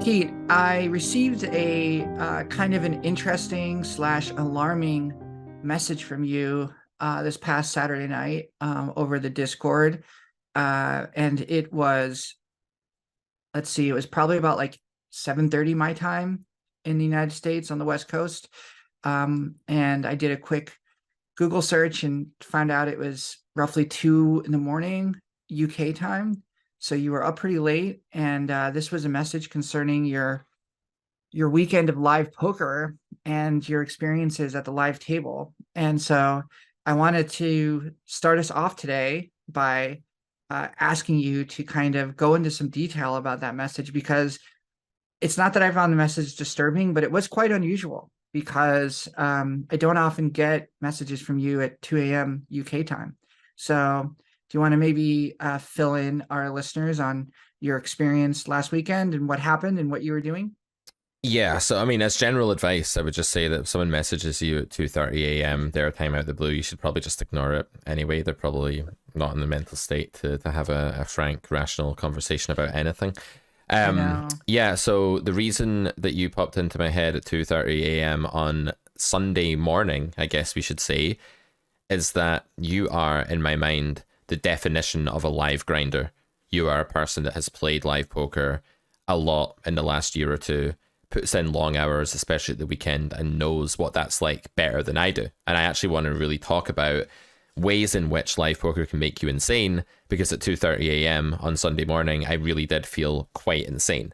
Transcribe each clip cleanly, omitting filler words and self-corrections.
Pete, I received a kind of an interesting slash alarming message from you this past Saturday night over the Discord. And it was, let's see, it was probably about like 7:30 my time in the United States on the West Coast. And I did a quick Google search and found out it was roughly 2 in the morning UK time. So you were up pretty late, and this was a message concerning your weekend of live poker and your experiences at the live table. And so I wanted to start us off today by asking you to kind of go into some detail about that message, because it's not that I found the message disturbing, but it was quite unusual because I don't often get messages from you at 2 a.m. UK time. So do you want to maybe fill in our listeners on your experience last weekend and what happened and what you were doing? Yeah, so I mean, as general advice, I would just say that if someone messages you at 2:30 a.m., their time out of the blue, you should probably just ignore it. Anyway, they're probably not in the mental state to have a frank, rational conversation about anything. I know. Yeah, so the reason that you popped into my head at 2:30 a.m. on Sunday morning, I guess we should say, is that you are, in my mind, the definition of a live grinder. You are a person that has played live poker a lot in the last year or two, puts in long hours, especially at the weekend, and knows what that's like better than I do. And I actually want to really talk about ways in which live poker can make you insane, because at 2:30 a.m. on Sunday morning, I really did feel quite insane.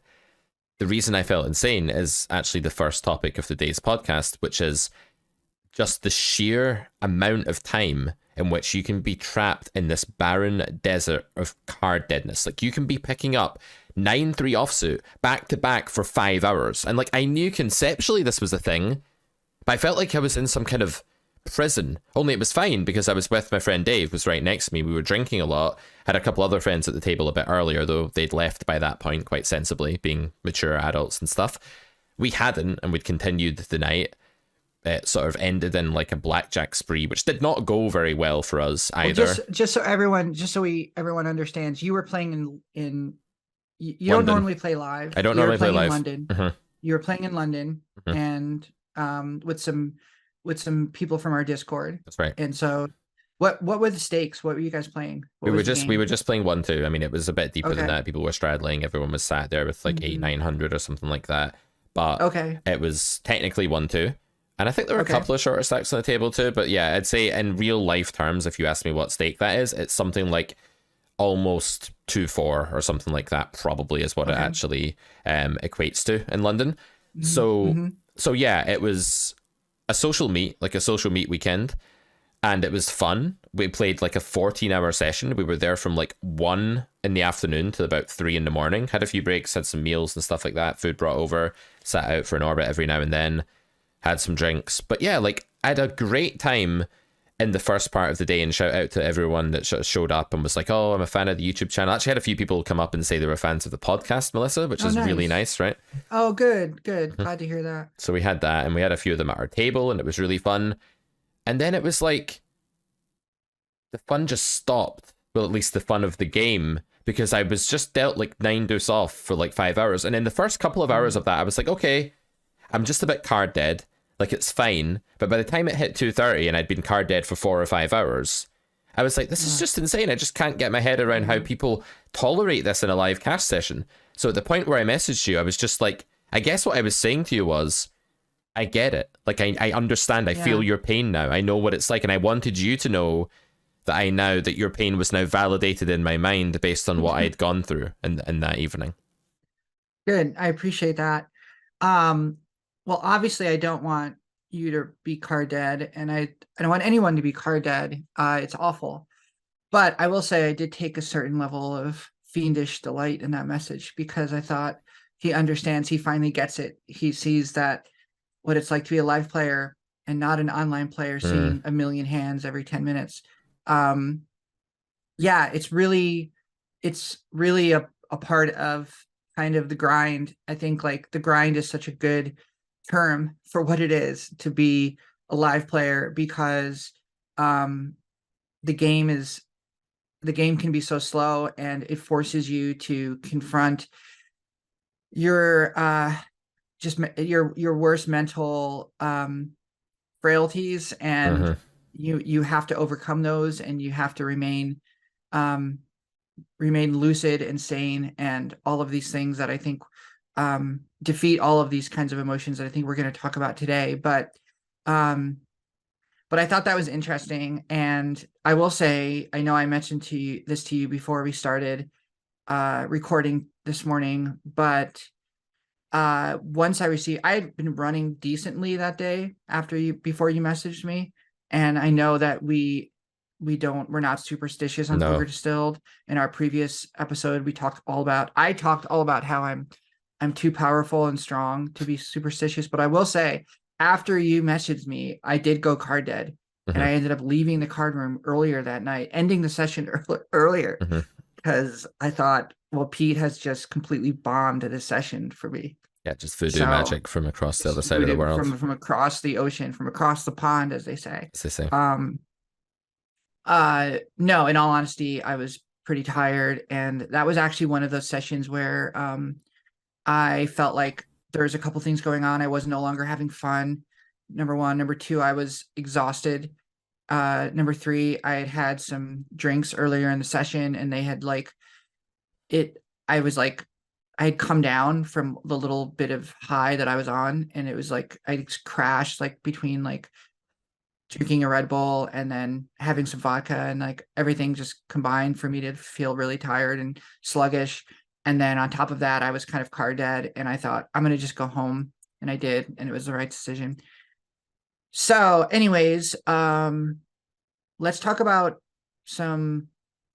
The reason I felt insane is actually the first topic of today's podcast, which is just the sheer amount of time in which you can be trapped in this barren desert of card deadness. Like, you can be picking up 9-3 offsuit back to back for 5 hours. And like, I knew conceptually this was a thing, but I felt like I was in some kind of prison. Only it was fine because I was with my friend Dave, who was right next to me. We were drinking a lot. Had a couple other friends at the table a bit earlier, though they'd left by that point quite sensibly, being mature adults and stuff. We hadn't, and we'd continued the night. It sort of ended in like a blackjack spree, which did not go very well for us either. Well, just so everyone understands, you were playing in you don't London. normally play live. I don't You were normally play playing in live. London. Mhm. You were playing in London, Mhm. and with some people from our Discord. That's right. And so, what were the stakes? What were you guys playing? What We was the were game? just playing 1-2. I mean, it was a bit deeper than Okay. that. People were straddling. Everyone was sat there with like Mhm. 800-900 or something like that. But Okay. it was technically 1-2. And I think there were Okay. a couple of shorter stacks on the table too. But yeah, I'd say in real life terms, if you ask me what stake that is, it's something like almost 2-4 or something like that, probably is what it Okay. actually equates to in London. Mhm. So Mhm. so yeah, it was a social meet weekend, and it was fun. We played like a 14-hour session. We were there from like 1 in the afternoon to about 3 in the morning. Had a few breaks, had some meals and stuff like that. Food brought over, sat out for an orbit every now and then, had some drinks. But yeah, like, I had a great time in the first part of the day, and shout out to everyone that showed up and was like, oh, I'm a fan of the YouTube channel. Actually had a few people come up and say they were fans of the podcast, Melissa, which is really nice, right? Oh, good. Glad to hear that. So we had that, and we had a few of them at our table, and it was really fun. And then it was like, the fun just stopped. Well, at least the fun of the game, because I was just dealt like 9 deuce off for like 5 hours. And in the first couple of hours of that, I was like, okay, I'm just a bit card dead. Like, it's fine. But by the time it hit 2:30 and I'd been card dead for 4 or 5 hours, I was like, this is just insane. I just can't get my head around how people tolerate this in a live cash session. So at the point where I messaged you, I was just like, I guess what I was saying to you was, I get it. Like, I understand. I feel your pain now. I know what it's like. And I wanted you to know that that your pain was now validated in my mind based on what I had gone through in that evening. Good. I appreciate that. Well, obviously, I don't want you to be card dead, and I don't want anyone to be card dead. It's awful. But I will say I did take a certain level of fiendish delight in that message, because I thought he understands, he finally gets it. He sees that what it's like to be a live player and not an online player seeing a million hands every 10 minutes. Yeah, it's really a part of kind of the grind. I think like the grind is such a good term for what it is to be a live player, because the game can be so slow, and it forces you to confront your your worst mental frailties, and Mm-hmm. you have to overcome those, and you have to um remain lucid and sane, and all of these things that I think defeat all of these kinds of emotions that I think we're going to talk about today. Um but I thought that was interesting, and I will say, I know I mentioned to you before we started recording this morning, but once I had been running decently that day before you messaged me, and I know that we're not superstitious on Poker No. Distilled. In our previous episode, I talked all about how I'm too powerful and strong to be superstitious. But I will say, after you messaged me, I did go card dead, and Mm-hmm. I ended up leaving the card room earlier that night, ending the session earlier, Mm-hmm. because I thought, well, Pete has just completely bombed this session for me. Yeah, just voodoo So magic from across the it's other side of the voodoo world, from across the ocean, from across the pond, as they say. as they say. Um, no, in all honesty, I was pretty tired, and that was actually one of those sessions where I felt like there's a couple things going on. I was no longer having fun. Number one. Number two, I was exhausted. Number three, I had had some drinks earlier in the session, and they had like it. I was like, I had come down from the little bit of high that I was on, and it was like I just crashed like between like drinking a Red Bull and then having some vodka, and like everything just combined for me to feel really tired and sluggish. And then on top of that, I was kind of car dead, and I thought, I'm gonna just go home, and I did, and it was the right decision. So, anyways, let's talk about some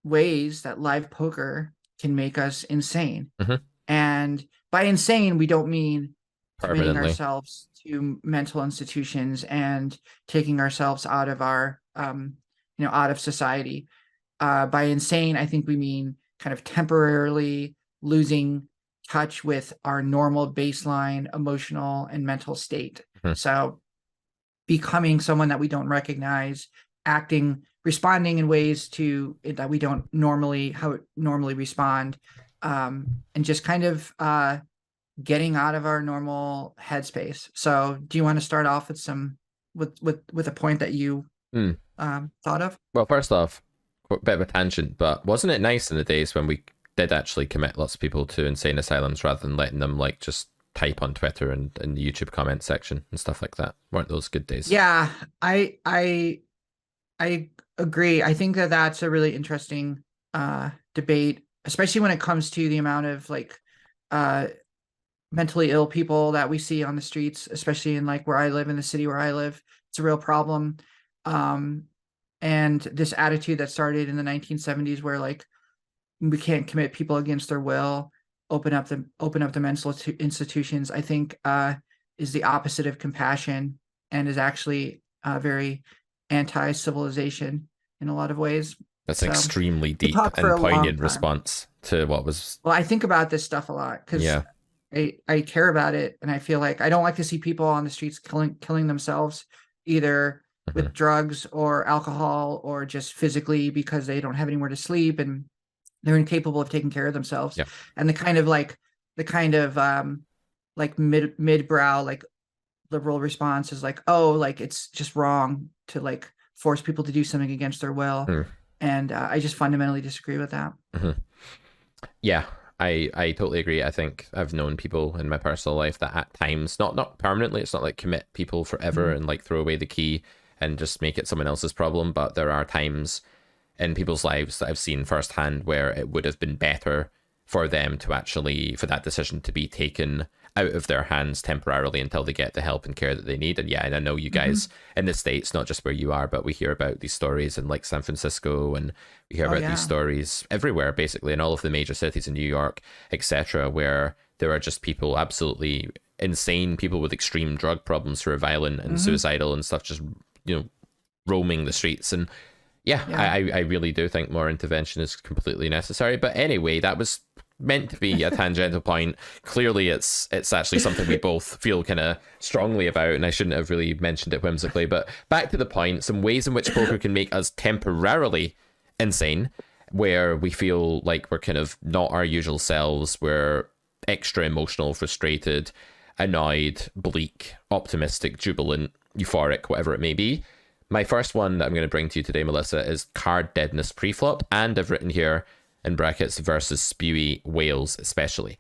ways that live poker can make us insane. Mm-hmm. And by insane, we don't mean committing Permanently. ourselves to mental institutions and taking ourselves out of out of society. By insane, I think we mean kind of temporarily losing touch with our normal baseline emotional and mental state. Mm-hmm. So becoming someone that we don't recognize, responding in ways that we don't normally respond, and just kind of getting out of our normal headspace. So, do you want to start off with with a point that you Mm. thought of? Well, first off, a bit of a tangent, but wasn't it nice in the days when we did actually commit lots of people to insane asylums rather than letting them like just type on Twitter and in the YouTube comment section and stuff like that? Weren't those good days? Yeah, I agree. I think that that's a really interesting debate, especially when it comes to the amount of like uh mentally ill people that we see on the streets, especially in like where I live, in the city where I live. It's a real problem. Um, and this attitude that started in the 1970s, where like we can't commit people against their will, open up the mental institutions, I think is the opposite of compassion, and is actually very anti-civilization in a lot of ways. That's an So extremely we deep talked for and a long poignant time. response to what was. Well, I think about this stuff a lot because Yeah. I care about it, and I feel like I don't like to see people on the streets killing themselves, either Mm-hmm. with drugs or alcohol, or just physically because they don't have anywhere to sleep and they're incapable of taking care of themselves. Yeah. And the kind of like mid brow like liberal response is like, oh, like it's just wrong to like force people to do something against their will. Mm. And I just fundamentally disagree with that. Mm-hmm. Yeah, I totally agree. I think I've known people in my personal life that at times, not permanently, it's not like commit people forever Mhm. and like throw away the key and just make it someone else's problem, but there are times in people's lives that I've seen firsthand where it would have been better for them to actually, for that decision to be taken out of their hands temporarily until they get the help and care that they need. And yeah, and I know you Mhm. guys in the States, not just where you are, but we hear about these stories in like San Francisco, and we hear Oh about these yeah. stories everywhere, basically, in all of the major cities in New York, etc., where there are just people, absolutely insane people with extreme drug problems who are violent and Mhm. suicidal and stuff, just, roaming the streets. And yeah, Yeah. I really do think more intervention is completely necessary. But anyway, that was meant to be a tangential point. Clearly, it's actually something we both feel kind of strongly about, and I shouldn't have really mentioned it whimsically. But back to the point, some ways in which poker can make us temporarily insane, where we feel like we're kind of not our usual selves, we're extra emotional, frustrated, annoyed, bleak, optimistic, jubilant, euphoric, whatever it may be. My first one that I'm going to bring to you today, Melissa, is card deadness preflop, and I've written here in brackets versus spewy whales, especially.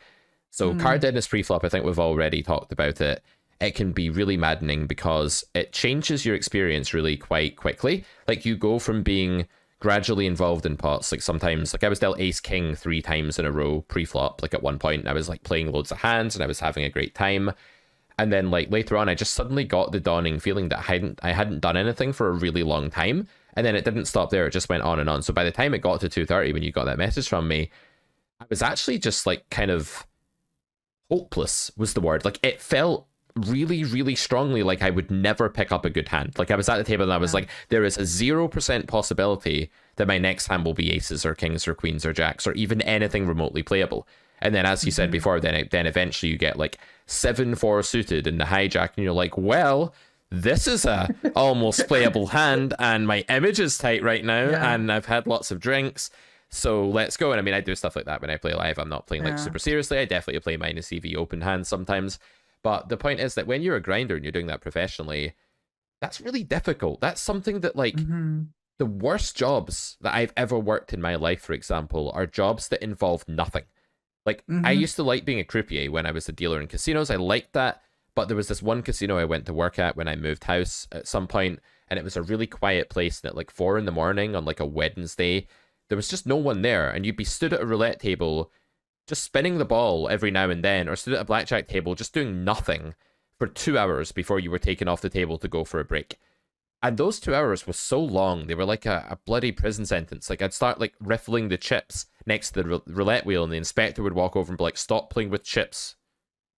So card deadness preflop, I think we've already talked about it. It can be really maddening because it changes your experience really quite quickly. Like, you go from being gradually involved in pots, like sometimes, like I was dealt ace king 3 times in a row pre-flop, like at one point, and I was like playing loads of hands and I was having a great time. And then like later on, I just suddenly got the dawning feeling that I hadn't done anything for a really long time. And then it didn't stop there, it just went on and on. So by the time it got to 2:30, when you got that message from me, I was actually just like kind of hopeless was the word. Like, it felt really, really strongly like I would never pick up a good hand. Like, I was at the table and I was like, there is a 0% possibility that my next hand will be aces or kings or queens or jacks or even anything remotely playable. And then, as you said before, then eventually you get like 7-4 suited in the hijack, and you're like, well, this is a almost playable hand, and my image is tight right now, and I've had lots of drinks, so let's go. And I mean, I do stuff like that when I play live. I'm not playing like super seriously. I definitely play minus EV open hands sometimes. But the point is that when you're a grinder and you're doing that professionally, that's really difficult. That's something that, like, the worst jobs that I've ever worked in my life, for example, are jobs that involve nothing. Like, I used to like being a croupier when I was a dealer in casinos. I liked that. But there was this one casino I went to work at when I moved house at some point, and it was a really quiet place. And at like 4 a.m. on like a Wednesday, there was just no one there. And you'd be stood at a roulette table, just spinning the ball every now and then, or stood at a blackjack table, just doing nothing for 2 hours before you were taken off the table to go for a break. And those 2 hours were so long. They were like a bloody prison sentence. Like, I'd start like riffling the chips next to the roulette wheel, and the inspector would walk over and be like, stop playing with chips.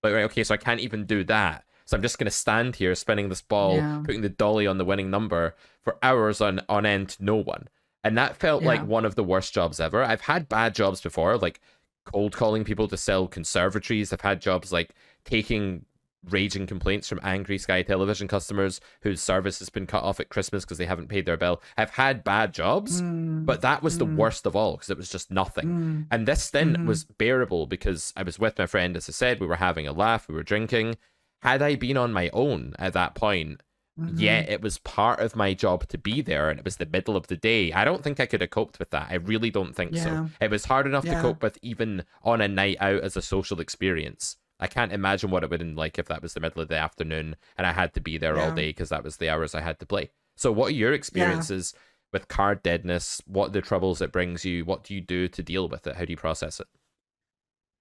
Like, right, okay, so I can't even do that. So I'm just going to stand here spinning this ball, putting the dolly on the winning number for hours on end to no one. And that felt like one of the worst jobs ever. I've had bad jobs before, like cold calling people to sell conservatories. I've had jobs like taking raging complaints from angry Sky Television customers whose service has been cut off at Christmas because they haven't paid their bill. I've had bad jobs, but that was the worst of all because it was just nothing. And this stint was bearable because I was with my friend, as I said, we were having a laugh, we were drinking. Had I been on my own at that point, yeah, it was part of my job to be there, and it was the middle of the day. I don't think I could have coped with that. I really don't think so. It was hard enough to cope with even on a night out as a social experience. I can't imagine what it would have been like if that was the middle of the afternoon and I had to be there all day because that was the hours I had to play. So what are your experiences with card deadness? What are the troubles it brings you? What do you do to deal with it? How do you process it?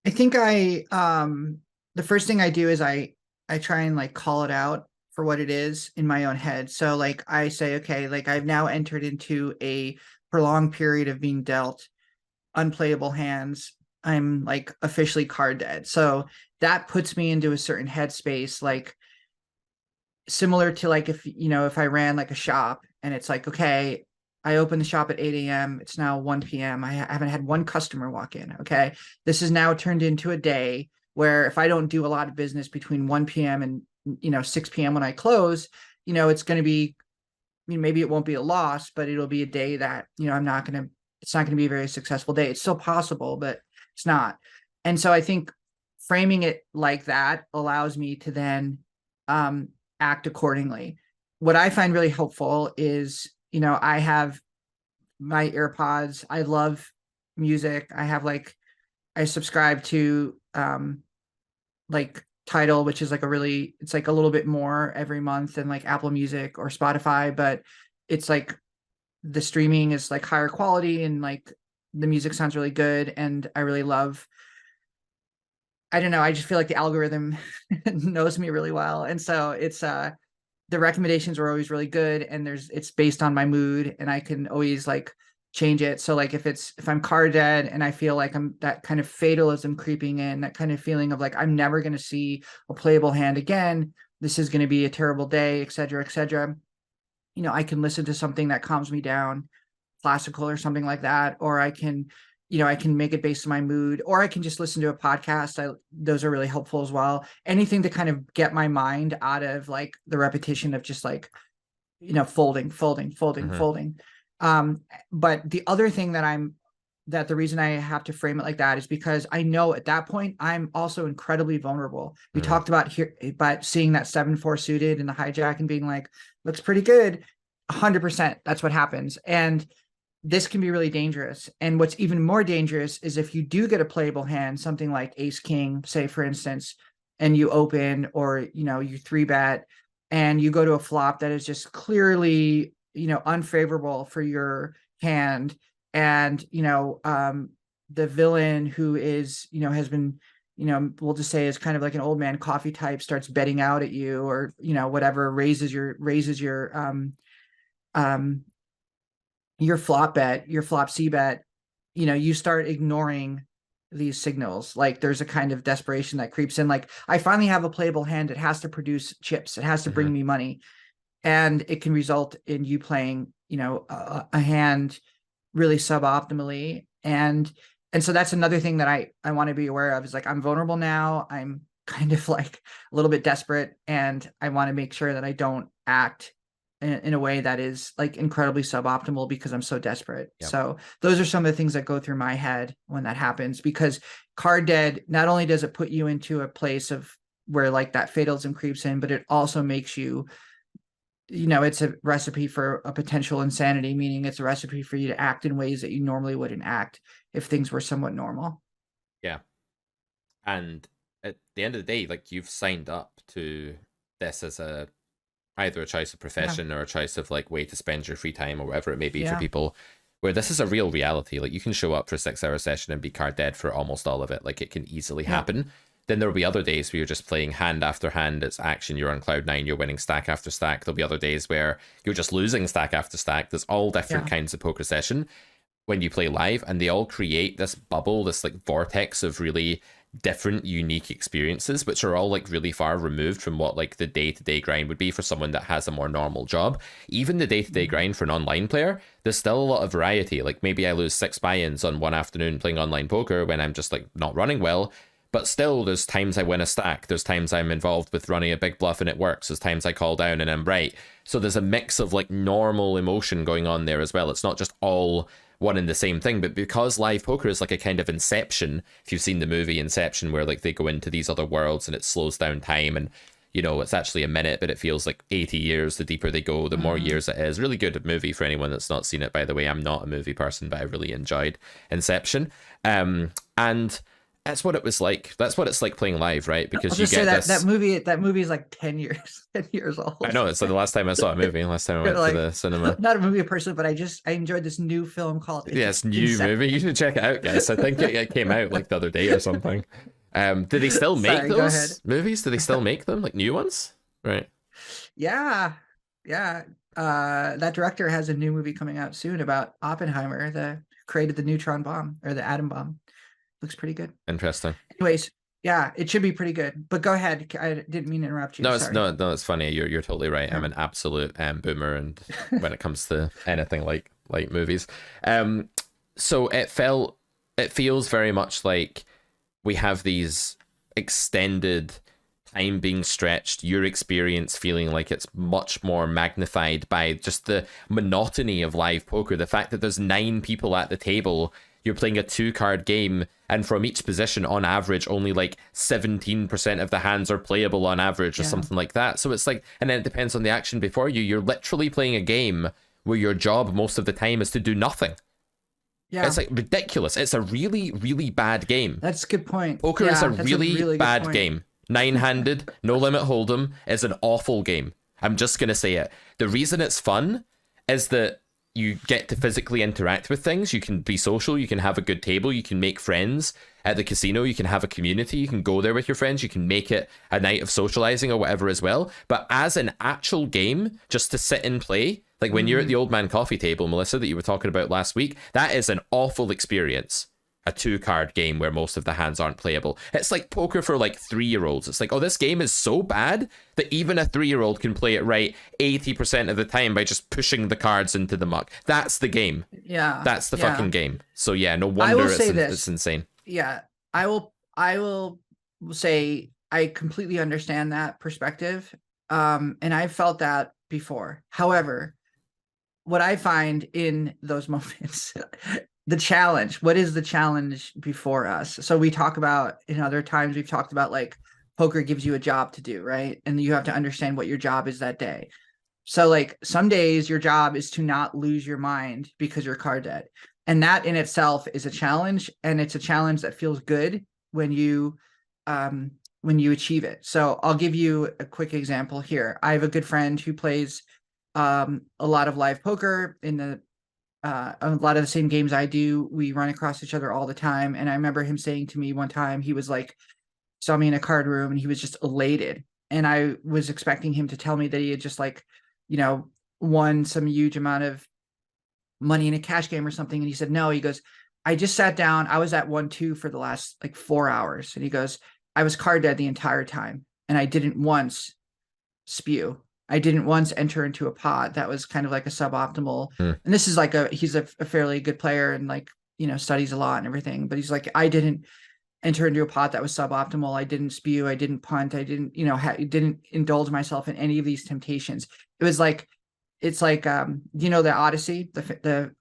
I think the first thing I do is I try and like call it out for what it is in my own head. So like I say, okay, like I've now entered into a prolonged period of being dealt unplayable hands. I'm like officially card dead. So that puts me into a certain headspace, like similar to like if I ran like a shop and it's like, okay, I opened the shop at 8 a.m. It's now 1 p.m. I haven't had one customer walk in. Okay. This is now turned into a day where if I don't do a lot of business between 1 p.m. and 6 p.m. when I close, it's going to be, maybe it won't be a loss, but it'll be a day that, it's not going to be a very successful day. It's still possible, but it's not. And so I think framing it like that allows me to then act accordingly. What I find really helpful is, I have my AirPods. I love music. I subscribe to like Tidal, which is like it's like a little bit more every month than like Apple Music or Spotify, but it's like the streaming is like higher quality and like the music sounds really good. And I really love, I don't know, I just feel like the algorithm knows me really well. And so it's the recommendations are always really good, and it's based on my mood, and I can always like change it. So like if I'm card dead and I feel like I'm that kind of fatalism creeping in, that kind of feeling of like I'm never going to see a playable hand again, this is going to be a terrible day, et cetera, I can listen to something that calms me down, classical or something like that, or I can make it based on my mood, or I can just listen to a podcast. Those are really helpful as well. Anything to kind of get my mind out of like the repetition of just like, folding. But the other thing that that the reason I have to frame it like that is because I know at that point I'm also incredibly vulnerable. We Mm, talked about here, but seeing that 7-4 suited in the hijack and being like, looks pretty good. 100%. That's what happens. And this can be really dangerous. And what's even more dangerous is if you do get a playable hand, something like ace king, say for instance, and you open, or you 3-bet and you go to a flop that is just clearly unfavorable for your hand, and the villain, who is has been we'll just say is kind of like an old man coffee type, starts betting out at you, or whatever, um your flop bet, your flop C bet, you start ignoring these signals. Like there's a kind of desperation that creeps in. Like, I finally have a playable hand. It has to produce chips. It has to mhm. bring me money. And it can result in you playing, a hand really suboptimally. And so that's another thing that I want to be aware of, is like, I'm vulnerable now. I'm kind of like a little bit desperate, and I want to make sure that I don't act in a way that is like incredibly suboptimal because I'm so desperate. Yep. So those are some of the things that go through my head when that happens, because card dead, not only does it put you into a place of where like that fatalism creeps in, but it also makes you, it's a recipe for a potential insanity, meaning it's a recipe for you to act in ways that you normally wouldn't act if things were somewhat normal. Yeah. And at the end of the day, like, you've signed up to this as either a choice of Yeah. profession or a choice of like way to spend your free time or whatever it may be for Yeah. people, where this is a real reality. Like, you can show up for a 6 hour session and be card dead for almost all of it. Like, it can easily Yeah. happen. Then there'll be other days where you're just playing hand after hand. It's action. You're on cloud nine. You're winning stack after stack. There'll be other days where you're just losing stack after stack. There's all different Yeah. kinds of poker session when you play live, and they all create this bubble, this like vortex of really different, unique experiences, which are all like really far removed from what like the day-to-day grind would be for someone that has a more normal job. Even the day-to-day grind for an online player, there's still a lot of variety. Like, maybe I lose 6 buy-ins on one afternoon playing online poker when I'm just like not running well, but still there's times I win a stack, there's times I'm involved with running a big bluff and it works, there's times I call down and I'm right. So there's a mix of like normal emotion going on there as well. It's not just all one and the same thing. But because live poker is like a kind of Inception, if you've seen the movie Inception, where like they go into these other worlds and it slows down time, and it's actually a minute, but it feels like 80 years the deeper they go, the more years it is. Really good movie for anyone that's not seen it, by the way. I'm not a movie person, but I really enjoyed Inception. And that's what it was like. That's what it's like playing live, right? I'll Because you just say get that this. that movie is like 10 years, 10 years old. I know, it's like the last time I saw a movie, last time I went Like, to the cinema. not a movie person, but I enjoyed this new film called Yeah, it's new movie. You should check it out, guys. I think it came out like the other day or something. Do they still make Sorry, go ahead. those movies? Do they still make them, like new ones? Right. Yeah. Yeah. That director has a new movie coming out soon about Oppenheimer, the created the neutron bomb, or the atom bomb. Looks pretty good. Interesting. Anyways, yeah, it should be pretty good. But go ahead. I didn't mean to interrupt you. No, Sorry. no, it's funny. You're totally right. I'm Yeah. an absolute boomer, and when it comes to anything like movies, so it feels very much like we have these extended time being stretched, your experience feeling like it's much more magnified by just the monotony of live poker, the fact that there's 9 people at the table, you're playing a 2-card game, and from each position on average only like 17% of the hands are playable on average, or something like that. So it's like, and then it depends on the action before you. You're literally playing a game where your job most of the time is to do nothing. Yeah. It's like ridiculous. It's a really, really bad game. That's a good point. Poker Yeah, is a that's really good bad point. game. 9-handed, no limit hold'em is an awful game. I'm just gonna say it. The reason it's fun is that you get to physically interact with things. You can be social, you can have a good table, you can make friends at the casino, you can have a community, you can go there with your friends, you can make it a night of socializing or whatever as well. But as an actual game, just to sit and play, like when you're at the old man coffee table, Melissa, that you were talking about last week, that is an awful experience. A 2-card game where most of the hands aren't playable. It's like poker for like 3-year-olds. It's like, oh, this game is so bad that even a 3-year-old can play it right 80% of the time by just pushing the cards into the muck. That's the game. Yeah. That's the fucking game. So yeah, no I wonder will say this. it's insane. Yeah. I will say I completely understand that perspective. And I've felt that before. However, what I find in those moments the challenge. What is the challenge before us? So we talk about, in other times we've talked about like poker gives you a job to do, right? And you have to understand what your job is that day. So like some days your job is to not lose your mind because you're card dead. And that in itself is a challenge. And it's a challenge that feels good when you achieve it. So I'll give you a quick example here. I have a good friend who plays a lot of live poker in the a lot of the same games I do. We run across each other all the time. And I remember him saying to me one time, he was like, saw me in a card room and he was just elated. And I was expecting him to tell me that he had just like, you know, won some huge amount of money in a cash game or something. And he said, no, he goes, I just sat down. I was at 1-2 for the last like 4 hours. And he goes, I was card dead the entire time. And I didn't once spew. I didn't once enter into a pot that was kind of like a suboptimal. And this is like he's a fairly good player and like, you know, studies a lot and everything. But he's like, I didn't enter into a pot that was suboptimal. I didn't spew. I didn't punt. I didn't, you know, didn't indulge myself in any of these temptations. It was like, it's like, you know, the Odyssey,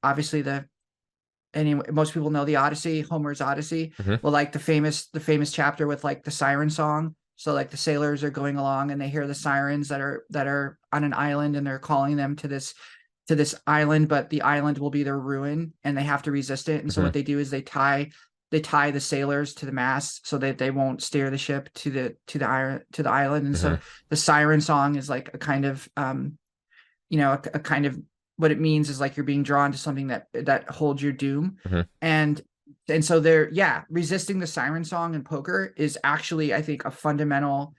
obviously anyway, most people know the Odyssey, Homer's Odyssey. Well, like the famous chapter with like the siren song. So like the sailors are going along and they hear the sirens that are on an island and they're calling them to this island, but the island will be their ruin and they have to resist it. And so what they do is they tie the sailors to the mast so that they won't steer the ship to the island. And so the siren song is like a kind of you know, a kind of what it means is like you're being drawn to something that holds your doom. And so resisting the siren song in poker is actually, I think, a fundamental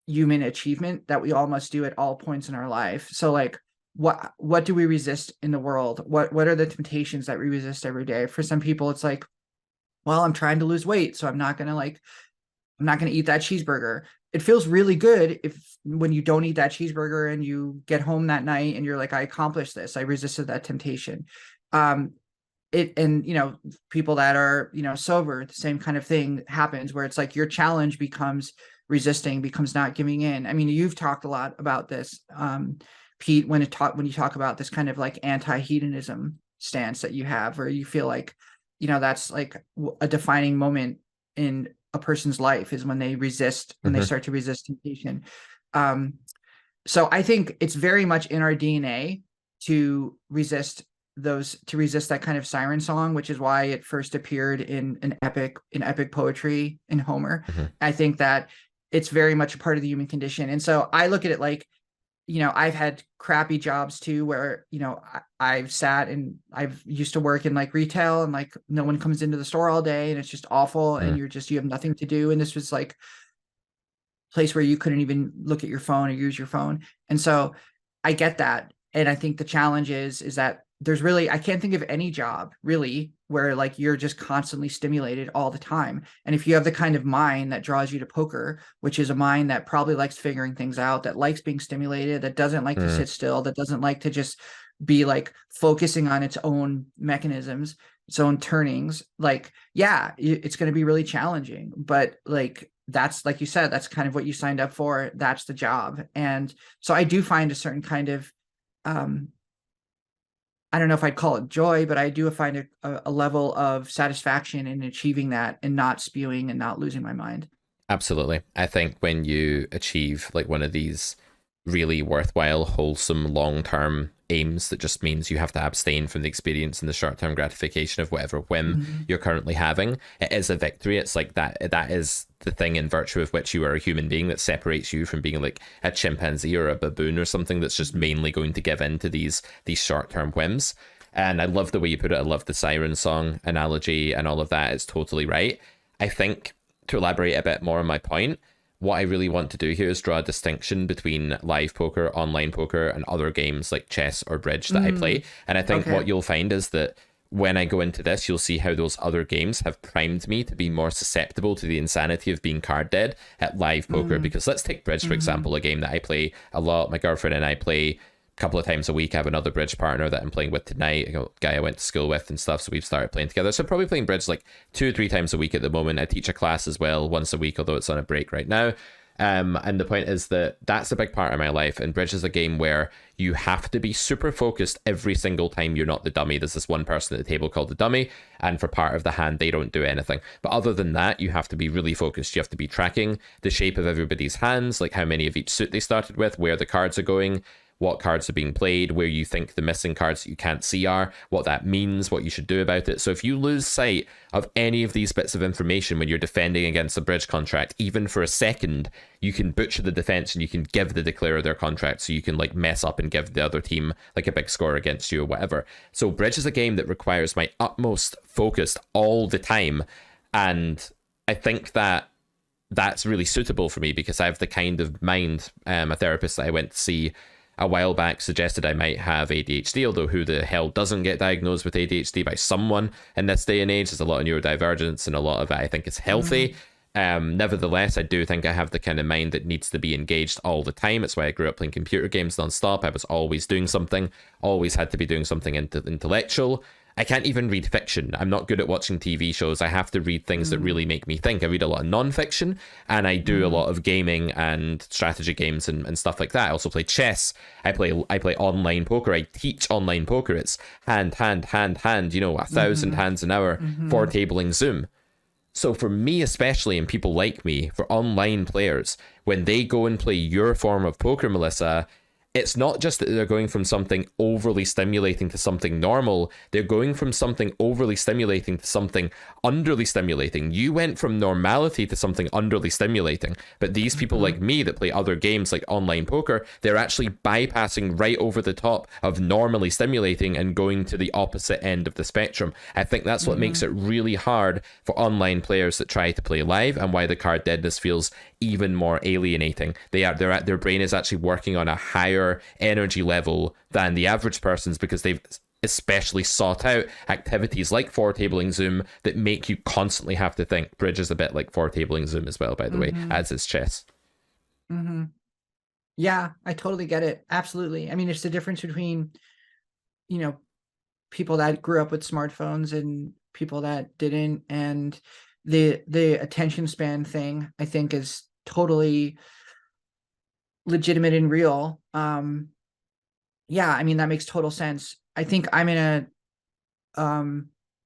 human achievement that we all must do at all points in our life. So like, what do we resist in the world? What are the temptations that we resist every day? For some people, it's like, well, I'm trying to lose weight, so I'm not going to eat that cheeseburger. It feels really good when you don't eat that cheeseburger and you get home that night and you're like, I accomplished this. I resisted that temptation. And you know, people that are, you know, sober, the same kind of thing happens where it's like your challenge becomes not giving in. I mean, you've talked a lot about this, Pete, when you talk about this kind of like anti-hedonism stance that you have, where you feel like, you know, that's like a defining moment in a person's life is when they start to resist temptation. So I think it's very much in our DNA to resist that kind of siren song, which is why it first appeared in epic poetry in Homer. I think that it's very much a part of the human condition. And so I look at it like, you know, I've had crappy jobs too, where, you know, I've sat and I've used to work in like retail and like no one comes into the store all day and it's just awful and you have nothing to do. And this was like a place where you couldn't even look at your phone or use your phone. And so I get that. And I think the challenge is that I can't think of any job really where like you're just constantly stimulated all the time. And if you have the kind of mind that draws you to poker, which is a mind that probably likes figuring things out, that likes being stimulated, that doesn't like to sit still, that doesn't like to just be like focusing on its own mechanisms, its own turnings, like, yeah, it's going to be really challenging, but like, that's, like you said, that's kind of what you signed up for. That's the job. And so I do find a certain kind of, I don't know if I'd call it joy, but I do find a level of satisfaction in achieving that and not spewing and not losing my mind. Absolutely. I think when you achieve like one of these really worthwhile, wholesome, long-term aims that just means you have to abstain from the experience and the short-term gratification of whatever whim you're currently having, it is a victory. It's like that is the thing in virtue of which you are a human being that separates you from being like a chimpanzee or a baboon or something that's just mainly going to give in to these short-term whims. And I love the way you put it. I love the siren song analogy and all of that. It's totally right. I think, to elaborate a bit more on my point, what I really want to do here is draw a distinction between live poker, online poker, and other games like chess or bridge that I play. And I think what you'll find is that when I go into this, you'll see how those other games have primed me to be more susceptible to the insanity of being card dead at live poker. Because let's take bridge, for example, a game that I play a lot. My girlfriend and I play couple of times a week. I have another bridge partner that I'm playing with tonight, a guy I went to school with and stuff, so we've started playing together. So probably playing bridge like 2 or 3 times a week at the moment. I teach a class as well once a week, although it's on a break right now. And the point is that that's a big part of my life. And Bridge is a game where you have to be super focused every single time you're not the dummy. There's this one person at the table called the dummy, and for part of the hand, they don't do anything. But other than that, you have to be really focused. You have to be tracking the shape of everybody's hands, like how many of each suit they started with, where the cards are going, what cards are being played, where you think the missing cards that you can't see are, what that means, what you should do about it. So if you lose sight of any of these bits of information when you're defending against a bridge contract, even for a second, you can butcher the defense and you can give the declarer their contract, so you can like mess up and give the other team like a big score against you or whatever. So bridge is a game that requires my utmost focus all the time, and I think that that's really suitable for me because I have the kind of mind. A therapist that I went to see a while back suggested I might have ADHD, although who the hell doesn't get diagnosed with ADHD by someone in this day and age? There's a lot of neurodivergence, and a lot of it I think is healthy. Nevertheless, I do think I have the kind of mind that needs to be engaged all the time. It's why I grew up playing computer games nonstop. I was always doing something, always had to be doing something intellectual. I can't even read fiction. I'm not good at watching TV shows. I have to read things that really make me think. I read a lot of non-fiction, and I do a lot of gaming and strategy games and stuff like that. I also play chess. I play online poker. I teach online poker. It's hand, 1,000 hands an hour, 4-tabling Zoom. So for me especially, and people like me, for online players, when they go and play your form of poker, Melissa, it's not just that they're going from something overly stimulating to something normal. They're going from something overly stimulating to something underly stimulating. You went from normality to something underly stimulating. But these people like me that play other games like online poker, they're actually bypassing right over the top of normally stimulating and going to the opposite end of the spectrum. I think that's what makes it really hard for online players that try to play live, and why the card deadness feels even more alienating. Their brain is actually working on a higher energy level than the average person's, because they've especially sought out activities like 4-tabling Zoom that make you constantly have to think. Bridge is a bit like 4-tabling Zoom as well, by the way, as is chess. Yeah, I totally get it. Absolutely. I mean, it's the difference between, people that grew up with smartphones and people that didn't, and the attention span thing, I think, is totally legitimate and real. Yeah, I mean, that makes total sense. I think I'm in a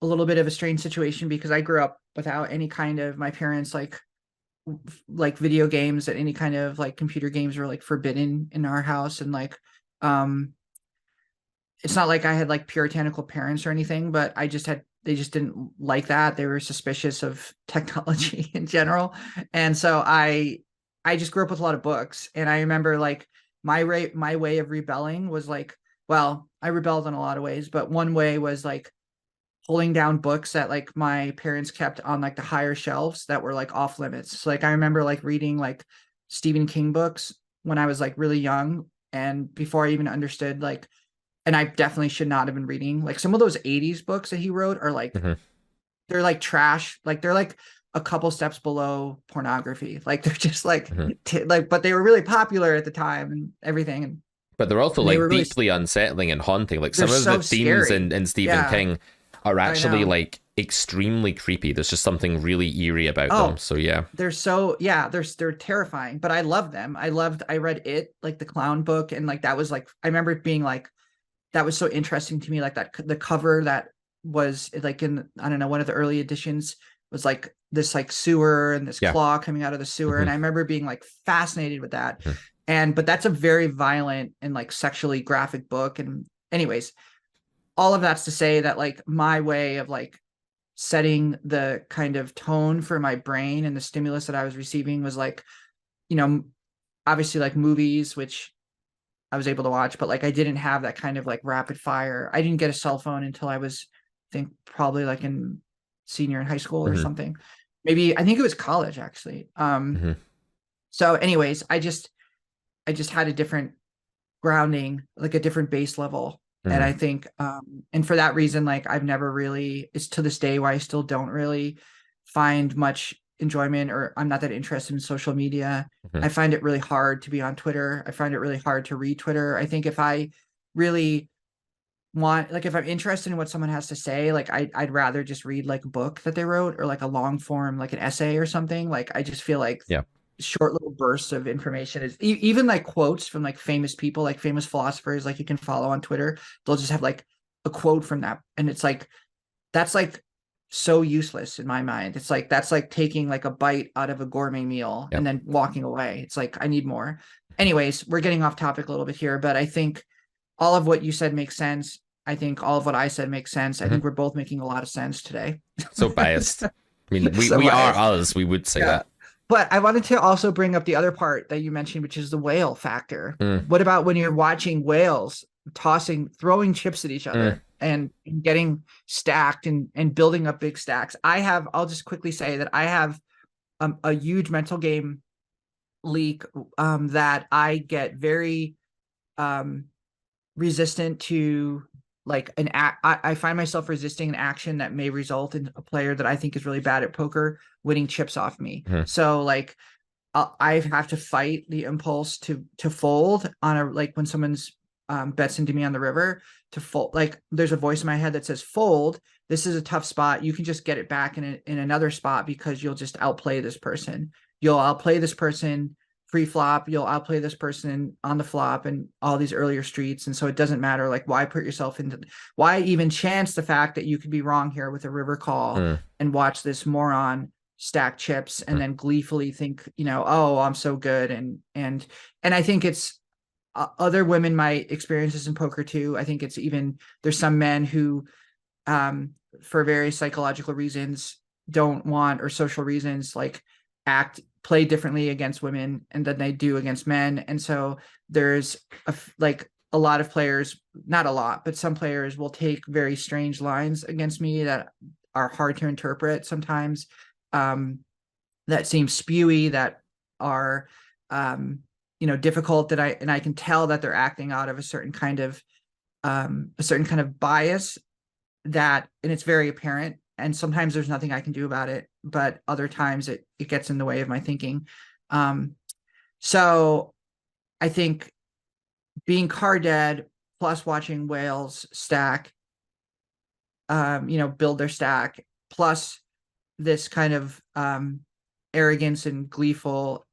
little bit of a strange situation because I grew up without any kind of, my parents like video games, and any kind of like computer games were like forbidden in our house. And like it's not like I had like puritanical parents or anything, but they just didn't like that. They were suspicious of technology in general. And so I just grew up with a lot of books. And I remember like my way of rebelling was like, well, I rebelled in a lot of ways, but one way was like pulling down books that like my parents kept on like the higher shelves that were like off limits. So like I remember like reading like Stephen King books when I was like really young, and before I even understood like, and I definitely should not have been reading like some of those 80s books that he wrote are like, they're like trash. Like they're like a couple steps below pornography. Like they're just like, but they were really popular at the time and everything. And but they're also like really deeply unsettling and haunting. Like some of so the themes scary. in Stephen Yeah, King are actually know. like extremely creepy. There's just something really eerie about them. So yeah. They're terrifying, but I love them. I read it, like the clown book, and like that was like, I remember it being like, that was so interesting to me. Like that, the cover that was like in, I don't know, one of the early editions was like this like sewer and this claw coming out of the sewer. And I remember being like fascinated with that. But that's a very violent and like sexually graphic book. And anyways, all of that's to say that like my way of like setting the kind of tone for my brain and the stimulus that I was receiving was like, obviously like movies, which I was able to watch, but like I didn't have that kind of like rapid fire. I didn't get a cell phone until I was, I think, probably like in senior in high school or something. Maybe I think it was college actually. So anyways, I just had a different grounding, like a different base level. And I think, and for that reason, like I've never really, it's to this day why I still don't really find much enjoyment, or I'm not that interested in social media. I find it really hard to be on Twitter. I find it really hard to read Twitter. I think if I really want, like if I'm interested in what someone has to say, like I'd rather just read like a book that they wrote, or like a long form, like an essay or something. Like I just feel like short little bursts of information. Is even like quotes from like famous people, like famous philosophers, like you can follow on Twitter. They'll just have like a quote from that, and it's like that's like so useless in my mind. It's like that's like taking like a bite out of a gourmet meal Yep. and then walking away. It's like I need more. Anyways, we're getting off topic a little bit here, but I think all of what you said makes sense. I think all of what I said makes sense. I Mm-hmm. think we're both making a lot of sense today. So biased. I mean, we, So we are biased. us. We would say Yeah. that. But I wanted to also bring up the other part that you mentioned, which is the whale factor. Mm, What about when you're watching whales throwing chips at each mm, other and getting stacked and building up big stacks? I'll just quickly say that I have a huge mental game leak that I get very resistant to, like I find myself resisting an action that may result in a player that I think is really bad at poker winning chips off me. mm, So like I have to fight the impulse to fold on a, like when someone's bets into me on the river, to fold. Like there's a voice in my head that says fold. This is a tough spot. You can just get it back in another spot because you'll just outplay this person. You'll outplay this person pre-flop. You'll outplay this person on the flop and all these earlier streets. And so it doesn't matter. Like why even chance the fact that you could be wrong here with a river call mm, and watch this moron stack chips and mm. then gleefully think, oh, I'm so good. And I think it's other women, my experiences in poker too. I think it's even, there's some men who, for various psychological reasons don't want, or social reasons, like play differently against women and than they do against men. And so there's like a lot of players, not a lot, but some players will take very strange lines against me that are hard to interpret sometimes, that seem spewy, that are difficult, that I can tell that they're acting out of a certain kind of bias, and it's very apparent. And sometimes there's nothing I can do about it, but other times it gets in the way of my thinking. So I think being card dead plus watching whales stack, build their stack, plus this kind of arrogance and gleeful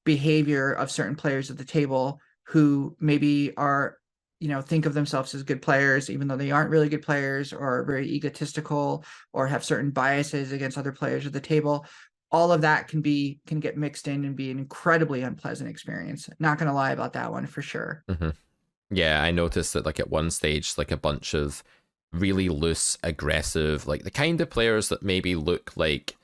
behavior of certain players at the table who maybe are, think of themselves as good players, even though they aren't really good players, or are very egotistical, or have certain biases against other players at the table. All of that can get mixed in and be an incredibly unpleasant experience. Not going to lie about that one for sure. Mm-hmm. Yeah, I noticed that like at one stage, like a bunch of really loose, aggressive, like the kind of players that maybe look like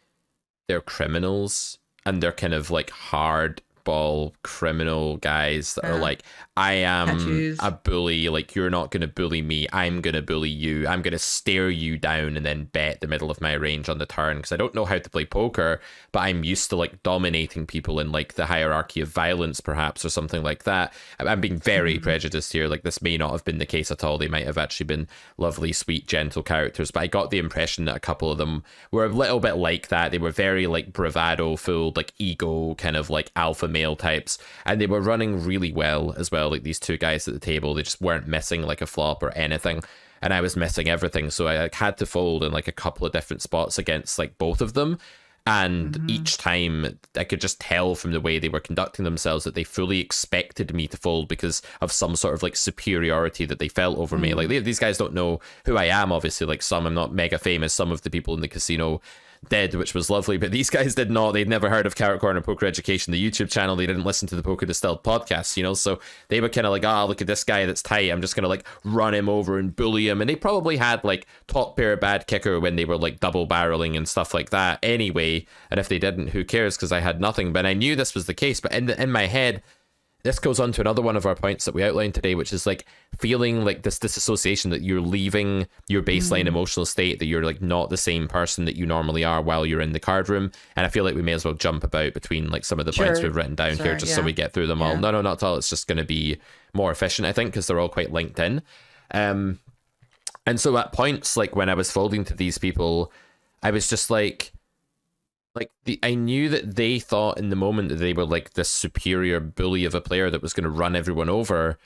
they're criminals, and they're kind of like hardball criminal guys that are like, I am Tattoos. a bully, like you're not going to bully me, I'm going to bully you, I'm going to stare you down and then bet the middle of my range on the turn because I don't know how to play poker, but I'm used to like dominating people in like the hierarchy of violence perhaps, or something like that. I'm being very prejudiced here, like this may not have been the case at all. They might have actually been lovely, sweet, gentle characters, but I got the impression that a couple of them were a little bit like that. They were very like bravado filled, like ego kind of like alpha male types, and they were running really well as well. Like these two guys at the table, they just weren't missing like a flop or anything, and I was missing everything, so I like had to fold in like a couple of different spots against like both of them. And each time I could just tell from the way they were conducting themselves that they fully expected me to fold because of some sort of like superiority that they felt over me. Like these guys don't know who I am, obviously. Like I'm not mega famous. Some of the people in the casino did, which was lovely, but these guys did not. They'd never heard of Carrot Corner Poker Education, the YouTube channel. They didn't listen to the Poker Distilled podcast, so they were kind of like, look at this guy that's tight, I'm just gonna like run him over and bully him. And they probably had like top pair bad kicker when they were like double barreling and stuff like that anyway, and if they didn't, who cares, because I had nothing. But I knew this was the case. But in my head, this goes on to another one of our points that we outlined today, which is like feeling like this disassociation, that you're leaving your baseline emotional state, that you're like not the same person that you normally are while you're in the card room. And I feel like we may as well jump about between like some of the points we've written down here, just so we get through them all. No, not at all. It's just going to be more efficient, I think, because they're all quite linked in. And so at points like when I was folding to these people, I was just like I knew that they thought in the moment that they were like this superior bully of a player that was going to run everyone over.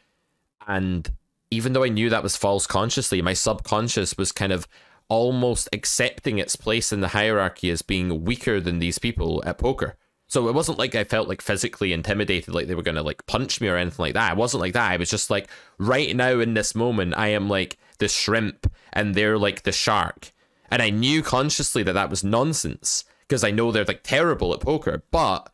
And even though I knew that was false consciously, my subconscious was kind of almost accepting its place in the hierarchy as being weaker than these people at poker. So it wasn't like I felt like physically intimidated, like they were gonna like punch me or anything like that. It wasn't like that. I was just like, right now in this moment, I am like the shrimp and they're like the shark. And I knew consciously that that was nonsense because I know they're like terrible at poker. But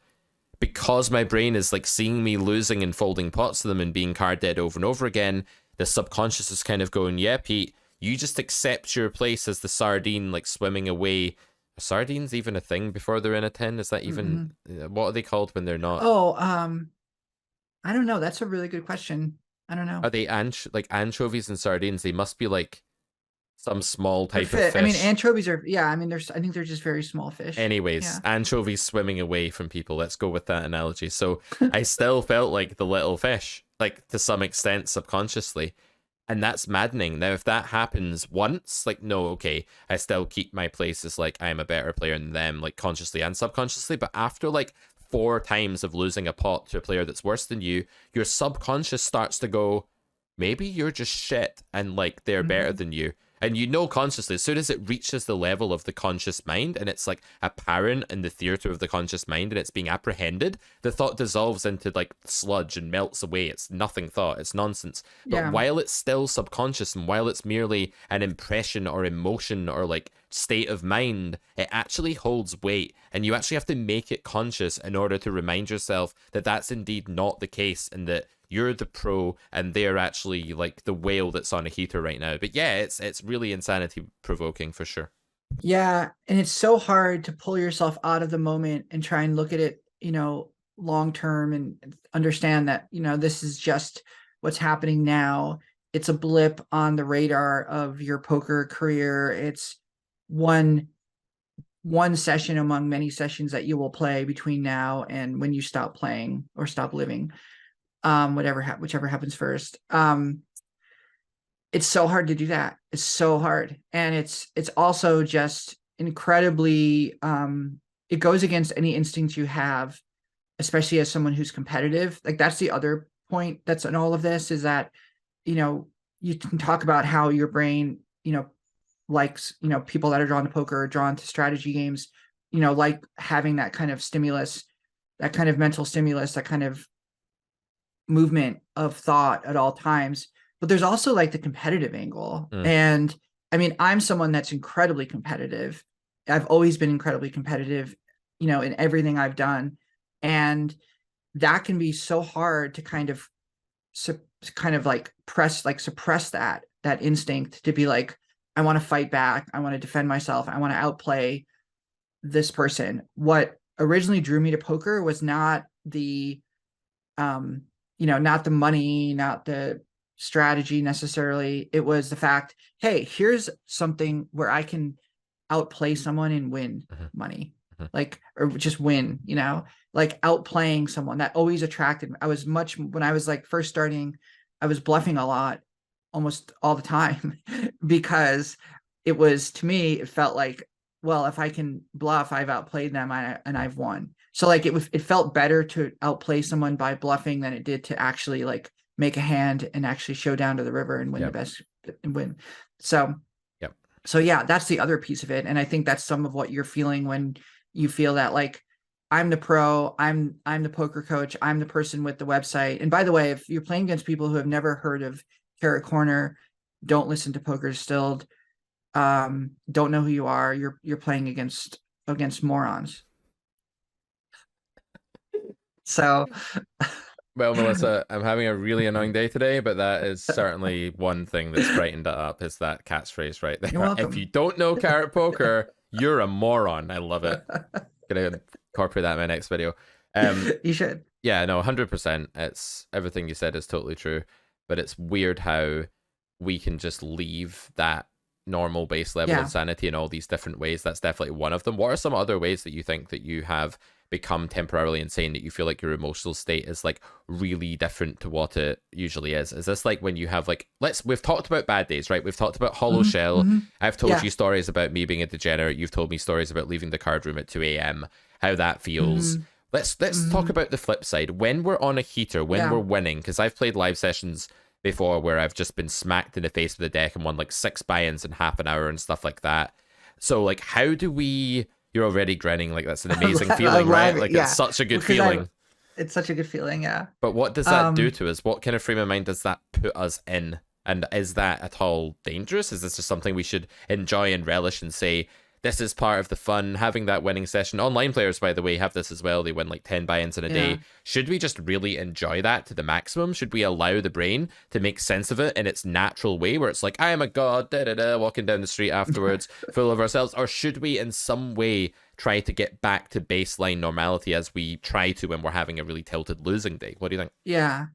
because my brain is like seeing me losing and folding pots to them and being card dead over and over again, the subconscious is kind of going, yeah, Pete, you just accept your place as the sardine, like swimming away. Are sardines even a thing before they're in a tin? Is that even, what are they called when they're not? Oh, I don't know. That's a really good question. I don't know. Are they like anchovies and sardines? They must be like some small They're type of fish. I mean, anchovies are, yeah, I mean, I think they're just very small fish. Anyways, Yeah. anchovies swimming away from people. Let's go with that analogy. So I still felt like the little fish, like to some extent subconsciously. And that's maddening. Now, if that happens once, like, no, okay, I still keep my place as like I'm a better player than them, like consciously and subconsciously. But after like 4 times of losing a pot to a player that's worse than you, your subconscious starts to go, maybe you're just shit and like they're better than you. And you know consciously, as soon as it reaches the level of the conscious mind and it's like apparent in the theater of the conscious mind and it's being apprehended, the thought dissolves into like sludge and melts away. It's nothing thought, it's nonsense. But Yeah. while it's still subconscious and while it's merely an impression or emotion or like state of mind, it actually holds weight. And you actually have to make it conscious in order to remind yourself that that's indeed not the case and that you're the pro and they're actually like the whale that's on a heater right now. But yeah, it's really insanity provoking for sure. Yeah. And it's so hard to pull yourself out of the moment and try and look at it, long term and understand that, this is just what's happening now. It's a blip on the radar of your poker career. It's one session among many sessions that you will play between now and when you stop playing or stop living. Whichever happens first. It's so hard to do that. It's so hard. And it's also just incredibly, it goes against any instinct you have, especially as someone who's competitive. Like that's the other point that's in all of this is that, you can talk about how your brain, likes, people that are drawn to poker, are drawn to strategy games, like having that kind of stimulus, that kind of mental stimulus, that kind of movement of thought at all times. But there's also like the competitive angle. And I mean, I'm someone that's incredibly competitive. I've always been incredibly competitive, in everything I've done. And that can be so hard to kind of suppress that instinct to be like, I want to fight back. I want to defend myself. I want to outplay this person. What originally drew me to poker was not the, not the money, not the strategy necessarily. It was the fact, hey, here's something where I can outplay someone and win money, like, or just win, like outplaying someone. That always attracted me. When I was like first starting, I was bluffing a lot, almost all the time, because it was, to me, it felt like, well, if I can bluff, I've outplayed them and I've won. So like it felt better to outplay someone by bluffing than it did to actually like make a hand and actually show down to the river and win the best and win. So yeah, that's the other piece of it. And I think that's some of what you're feeling when you feel that like, I'm the pro, I'm the poker coach, I'm the person with the website. And by the way, if you're playing against people who have never heard of Carrot Corner, don't listen to Poker Distilled, don't know who you are, you're playing against morons. So well, Melissa, I'm having a really annoying day today, but that is certainly one thing that's brightened it up, is that catchphrase right there. You're welcome. If you don't know Carrot Poker, you're a moron. I love it. Gonna incorporate that in my next video. You should. Yeah, no, 100%. It's everything you said is totally true, but it's weird how we can just leave that normal base level of sanity in all these different ways. That's definitely one of them. What are some other ways that you think that you have become temporarily insane, that you feel like your emotional state is like really different to what it usually is? Is this like when you have like, we've talked about bad days, right? We've talked about hollow shell. I've told you stories about me being a degenerate. You've told me stories about leaving the card room at 2 a.m, how that feels. Let's talk about the flip side. When we're on a heater, when we're winning, because I've played live sessions before where I've just been smacked in the face with the deck and won like 6 buy-ins in half an hour and stuff like that. So like, how do we You're already grinning, like that's an I'm, amazing I'm feeling, right? laughing, Like it's yeah, such a good because I feeling. it's such a good feeling, yeah. But what does that do Um, to us? What kind of frame of mind does that put us in? And is that at all dangerous? Is this just something we should enjoy and relish and say, this is part of the fun, having that winning session? Online players, by the way, have this as well. They win like 10 buy-ins in a yeah. day. Should we just really enjoy that to the maximum? Should we allow the brain to make sense of it in its natural way, where it's like, I am a god, da-da-da, walking down the street afterwards, full of ourselves? Or should we in some way try to get back to baseline normality as we try to when we're having a really tilted losing day? What do you think? Yeah.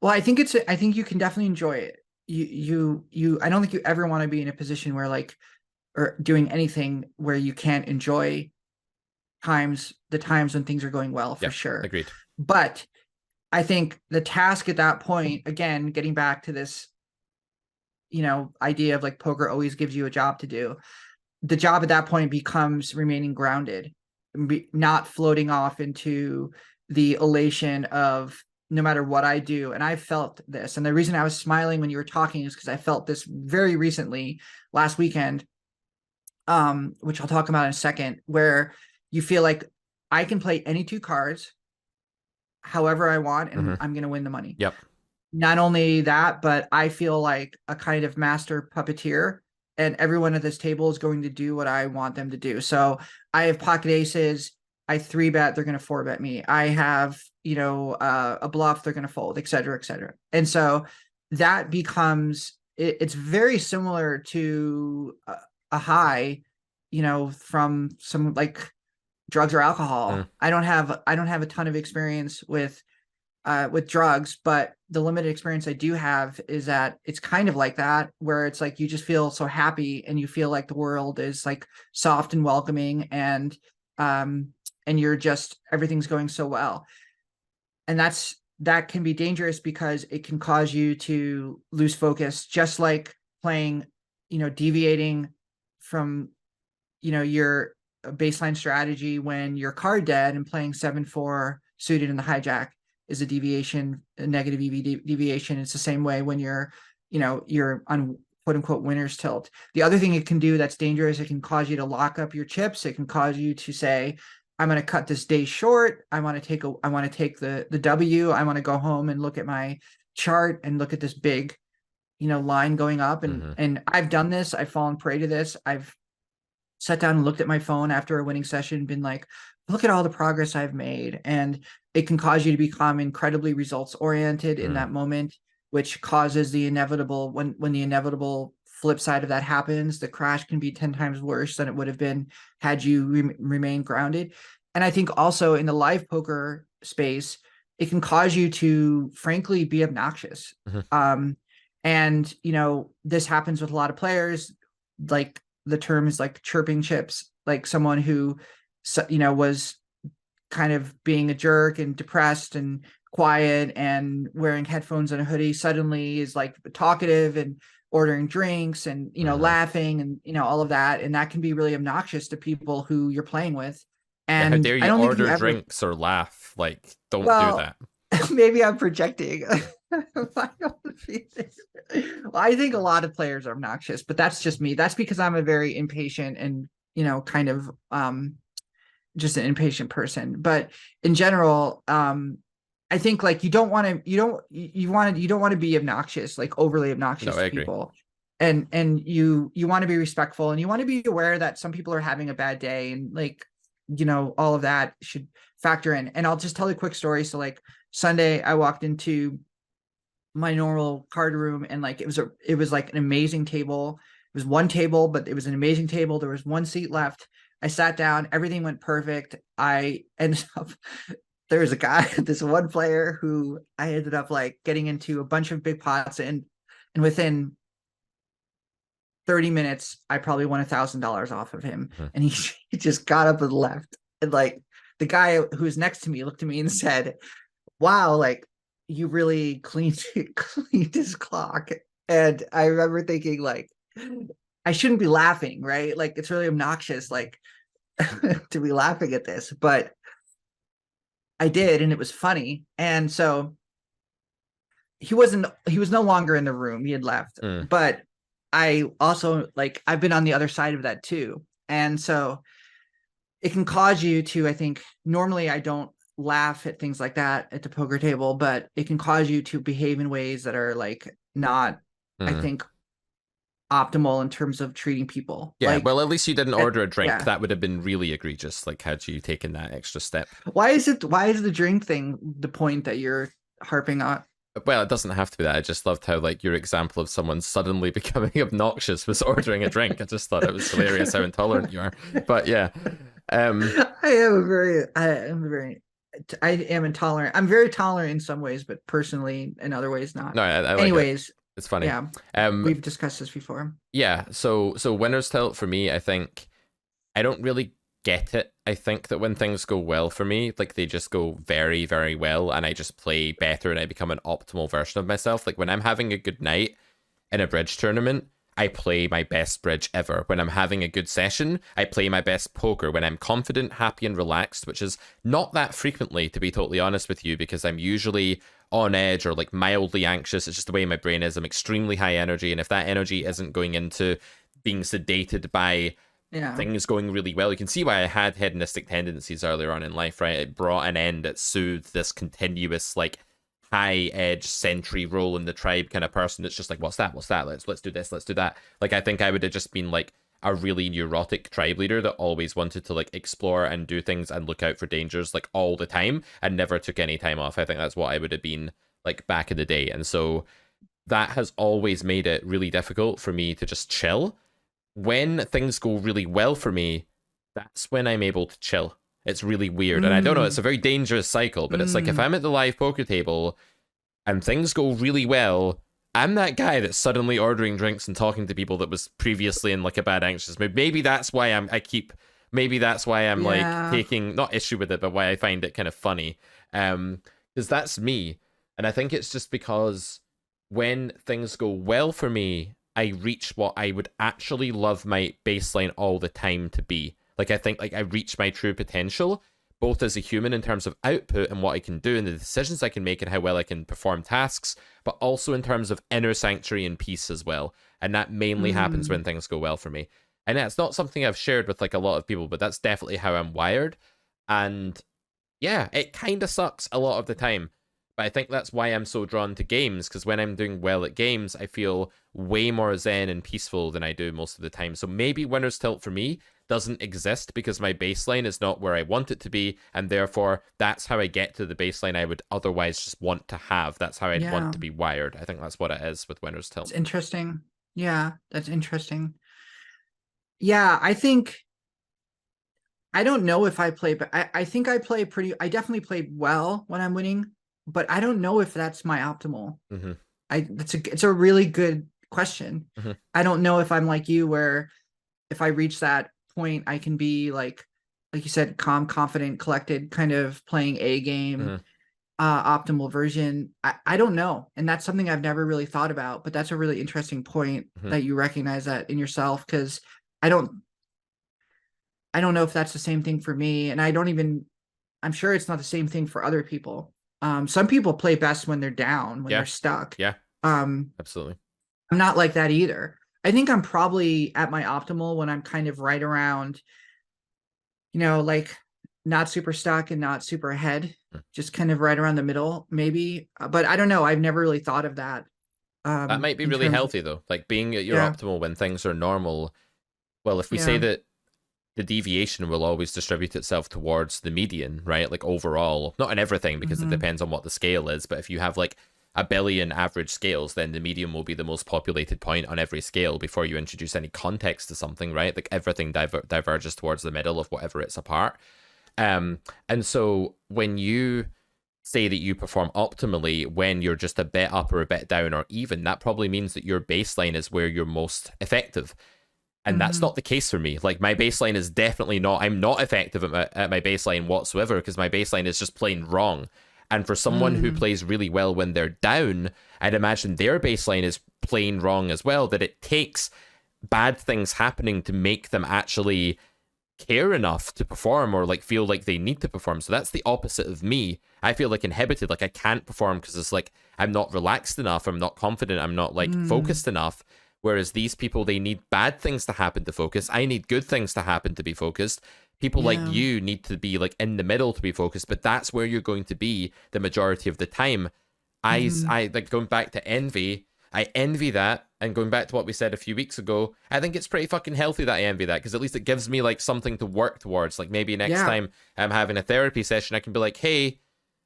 Well, I think you can definitely enjoy it. I don't think you ever want to be in a position where like, or doing anything where you can't enjoy the times when things are going well, for Yep, sure. agreed. But I think the task at that point, again, getting back to this, idea of like poker always gives you a job to do. The job at that point becomes remaining grounded, not floating off into the elation of no matter what I do. And I felt this. And the reason I was smiling when you were talking is because I felt this very recently last weekend, which I'll talk about in a second, where you feel like I can play any two cards however I want and I'm going to win the money. Yep. Not only that, but I feel like a kind of master puppeteer, and everyone at this table is going to do what I want them to do. So I have pocket aces. I 3-bet, they're going to 4-bet me. I have, a bluff, they're going to fold, et cetera, et cetera. And so that becomes, it's very similar to a high, from some like drugs or alcohol. I don't have a ton of experience with drugs, but the limited experience I do have is that it's kind of like that, where it's like you just feel so happy and you feel like the world is like soft and welcoming, and you're just, everything's going so well. And that can be dangerous because it can cause you to lose focus, just like playing, deviating from, your baseline strategy when you're card dead, and playing 7-4 suited in the hijack is a deviation, a negative EV deviation. It's the same way when you're on quote unquote winner's tilt. The other thing it can do that's dangerous, it can cause you to lock up your chips. It can cause you to say, I'm going to cut this day short. I want to take the W. I want to go home and look at my chart and look at this big, line going up. And I've done this. I've fallen prey to this. I've sat down and looked at my phone after a winning session, been like, look at all the progress I've made. And it can cause you to become incredibly results oriented in that moment, which causes the inevitable, when the inevitable flip side of that happens, the crash can be 10 times worse than it would have been had you remained grounded. And I think also in the live poker space, it can cause you to frankly be obnoxious. And this happens with a lot of players. Like, the term is like chirping chips, like someone who, was kind of being a jerk and depressed and quiet and wearing headphones and a hoodie, suddenly is like talkative and ordering drinks and, laughing and, all of that. And that can be really obnoxious to people who you're playing with. Yeah, how And dare I you don't think you order ever, drinks or laugh? Like, don't do well, that. maybe I'm projecting. I think a lot of players are obnoxious, but that's just me. That's because I'm a very impatient and, kind of just an impatient person. But in general, I think like you don't want to be obnoxious, like overly obnoxious No, I to agree. people. And you want to be respectful, and you want to be aware that some people are having a bad day, and like, all of that should factor in. And I'll just tell a quick story. So like Sunday, I walked into my normal card room, and like it was like an amazing table. It was one table, but it was an amazing table. There was one seat left. I sat down, everything went perfect. I ended up, there was a guy, this one player who I ended up like getting into a bunch of big pots, and within 30 minutes, I probably won $1,000 off of him. And he just got up and left. And like the guy who was next to me looked at me and said, wow, like you really cleaned his clock. And I remember thinking like, I shouldn't be laughing, right? Like it's really obnoxious, like to be laughing at this, but I did, and it was funny. And so he was no longer in the room. He had left. But I also, like, I've been on the other side of that too. And so it can cause you to, I think, normally I don't laugh at things like that at the poker table, but it can cause you to behave in ways that are like not, I Hmm. think, optimal in terms of treating people. Yeah, Like, well, at least you didn't order a drink. yeah. That would have been really egregious. Like, had you taken that extra step? Why is the drink thing the point that you're harping on? Well, it doesn't have to be that. I just loved how, like, your example of someone suddenly becoming obnoxious was ordering a drink. I just thought it was hilarious how intolerant you are. But yeah, I am intolerant. I'm very tolerant in some ways, but personally in other ways not. no, I like it. Anyways, It's funny. yeah, Um, we've discussed this before. yeah. So winner's tilt for me, I think I don't really get it. I think that when things go well for me, like they just go very, very well, and I just play better and I become an optimal version of myself. Like when I'm having a good night in a bridge tournament, I play my best bridge ever. When I'm having a good session, I play my best poker. When I'm confident, happy, and relaxed, which is not that frequently, to be totally honest with you, because I'm usually on edge or like mildly anxious. It's just the way my brain is. I'm extremely high energy, and if that energy isn't going into being sedated by Yeah. things going really well, you can see why I had hedonistic tendencies earlier on in life, right? It brought an end, it soothed this continuous, like, high edge sentry role in the tribe kind of person that's just like, what's that? Let's do this, let's do that. Like, I think I would have just been like a really neurotic tribe leader that always wanted to like explore and do things and look out for dangers like all the time and never took any time off. I think that's what I would have been like back in the day. And so that has always made it really difficult for me to just chill. When things go really well for me, that's when I'm able to chill. It's really weird. And I don't know, it's a very dangerous cycle, but it's like if I'm at the live poker table and things go really well, I'm that guy that's suddenly ordering drinks and talking to people that was previously in like a bad anxious mood. Maybe that's why maybe that's why I'm like taking not issue with it, but why I find it kind of funny. Because that's me. And I think it's just because when things go well for me, I reach what I would actually love my baseline all the time to be. Like, I think like I reach my true potential, both as a human in terms of output and what I can do and the decisions I can make and how well I can perform tasks, but also in terms of inner sanctuary and peace as well. And that mainly happens when things go well for me. And that's not something I've shared with like a lot of people, but that's definitely how I'm wired. And yeah, it kind of sucks a lot of the time. But I think that's why I'm so drawn to games, because when I'm doing well at games, I feel way more zen and peaceful than I do most of the time. So maybe winner's tilt for me doesn't exist because my baseline is not where I want it to be, and therefore that's how I get to the baseline I would otherwise just want to have. That's how I'd want to be wired. I think that's what it is with winner's tilt. It's interesting. Yeah, that's interesting. Yeah, I don't know if I play, but I think I definitely play well when I'm winning, but I don't know if that's my optimal. It's a really good question. I don't know if I'm like you, where if I reach that point, I can be like you said, calm, confident, collected, kind of playing a game, optimal version. I don't know. And that's something I've never really thought about, but that's a really interesting point that you recognize that in yourself. Cause I don't know if that's the same thing for me. And I'm sure it's not the same thing for other people. Some people play best when they're down, when they're stuck. Yeah. Absolutely. I'm not like that either. I think I'm probably at my optimal when I'm kind of right around, like not super stuck and not super ahead, just kind of right around the middle, maybe. But I don't know. I've never really thought of that. That might be really healthy though. Like being at your optimal when things are normal. Well, if we say that the deviation will always distribute itself towards the median, right? Like overall, not in everything because it depends on what the scale is, but if you have like a billion average scales, then the median will be the most populated point on every scale before you introduce any context to something, right? Like everything diverges towards the middle of whatever it's apart. And so when you say that you perform optimally when you're just a bit up or a bit down or even, that probably means that your baseline is where you're most effective. And that's not the case for me. Like my baseline is definitely not, I'm not effective at my baseline whatsoever because my baseline is just plain wrong. And for someone who plays really well when they're down, I'd imagine their baseline is plain wrong as well, that it takes bad things happening to make them actually care enough to perform or like feel like they need to perform. So that's the opposite of me. I feel like inhibited, like I can't perform because it's like I'm not relaxed enough, I'm not confident, I'm not like focused enough. Whereas these people, they need bad things to happen to focus. I need good things to happen to be focused. People like Yeah. you need to be like in the middle to be focused, but that's where you're going to be the majority of the time. Hmm. I like going back to envy. I envy that, and going back to what we said a few weeks ago, I think it's pretty fucking healthy that I envy that, because at least it gives me like something to work towards. Like maybe next Yeah. time I'm having a therapy session, I can be like, hey,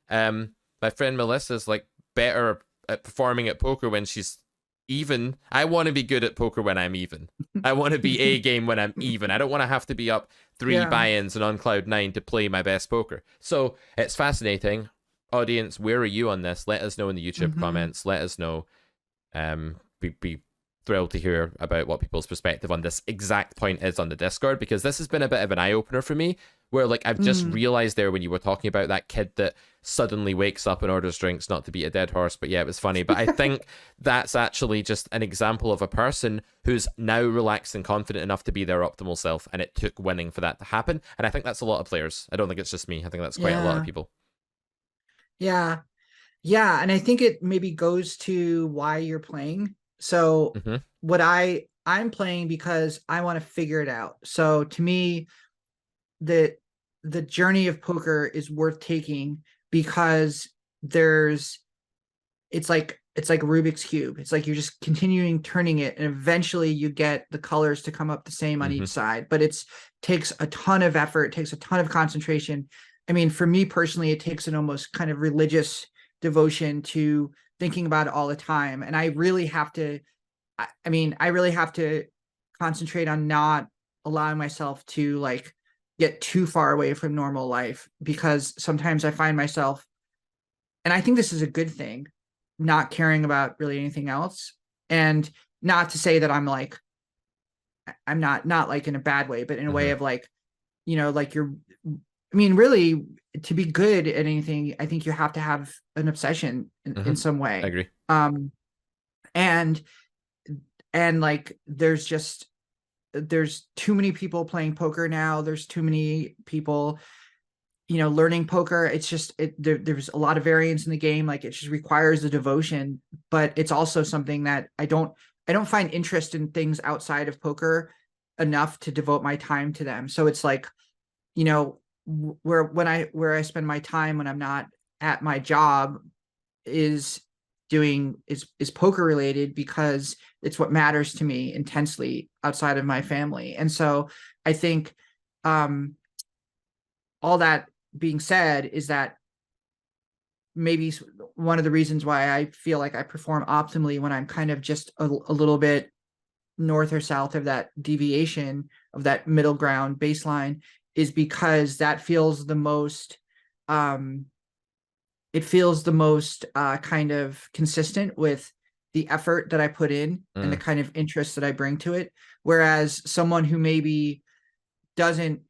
my friend Melissa's like better at performing at poker when she's even. I want to be good at poker when I'm even. I want to be A game when I'm even. I don't want to have to be up 3 Yeah. buy-ins and on cloud 9 to play my best poker. So it's fascinating. Audience, where are you on this? Let us know in the YouTube Hmm. comments. Let us know. Be thrilled to hear about what people's perspective on this exact point is on the Discord, because this has been a bit of an eye-opener for me, where like I've just Mm. realized there when you were talking about that kid that suddenly wakes up and orders drinks, not to beat a dead horse, but yeah, it was funny. But I think that's actually just an example of a person who's now relaxed and confident enough to be their optimal self, and it took winning for that to happen. And I think that's a lot of players. I don't think it's just me. I think that's quite a lot of Yeah. people. Yeah. Yeah. And I think it maybe goes to why you're playing. So Hmm. I'm playing because I want to figure it out. So to me, the the journey of poker is worth taking because there's it's like Rubik's cube. It's like you're just continuing turning it, and eventually you get the colors to come up the same on Hmm. each side. But it's takes a ton of effort, it takes a ton of concentration. I mean, for me personally, it takes an almost kind of religious devotion to thinking about it all the time. And I really have to, I mean, I really have to concentrate on not allowing myself to like get too far away from normal life, because sometimes I find myself, and I think this is a good thing, not caring about really anything else. And not to say that I'm like, I'm not like in a bad way, but in a way Hmm. of like, like you're, I mean, really, to be good at anything, I think you have to have an obsession Hmm. in some I way. agree. Um, and like there's too many people playing poker now. There's too many people, learning poker. It's just there's a lot of variance in the game. Like it just requires the devotion, but it's also something that I don't find interest in things outside of poker enough to devote my time to them. So it's like, where I spend my time when I'm not at my job is is poker related, because it's what matters to me intensely outside of my family. And so I think, um all that being said, is that maybe one of the reasons why I feel like I perform optimally when I'm kind of just a little bit north or south of that deviation, of that middle ground baseline, is because that feels the most, um it feels the most kind of consistent with the effort that I put in and the Mm. kind of interest that I bring to it. Whereas someone who maybe doesn't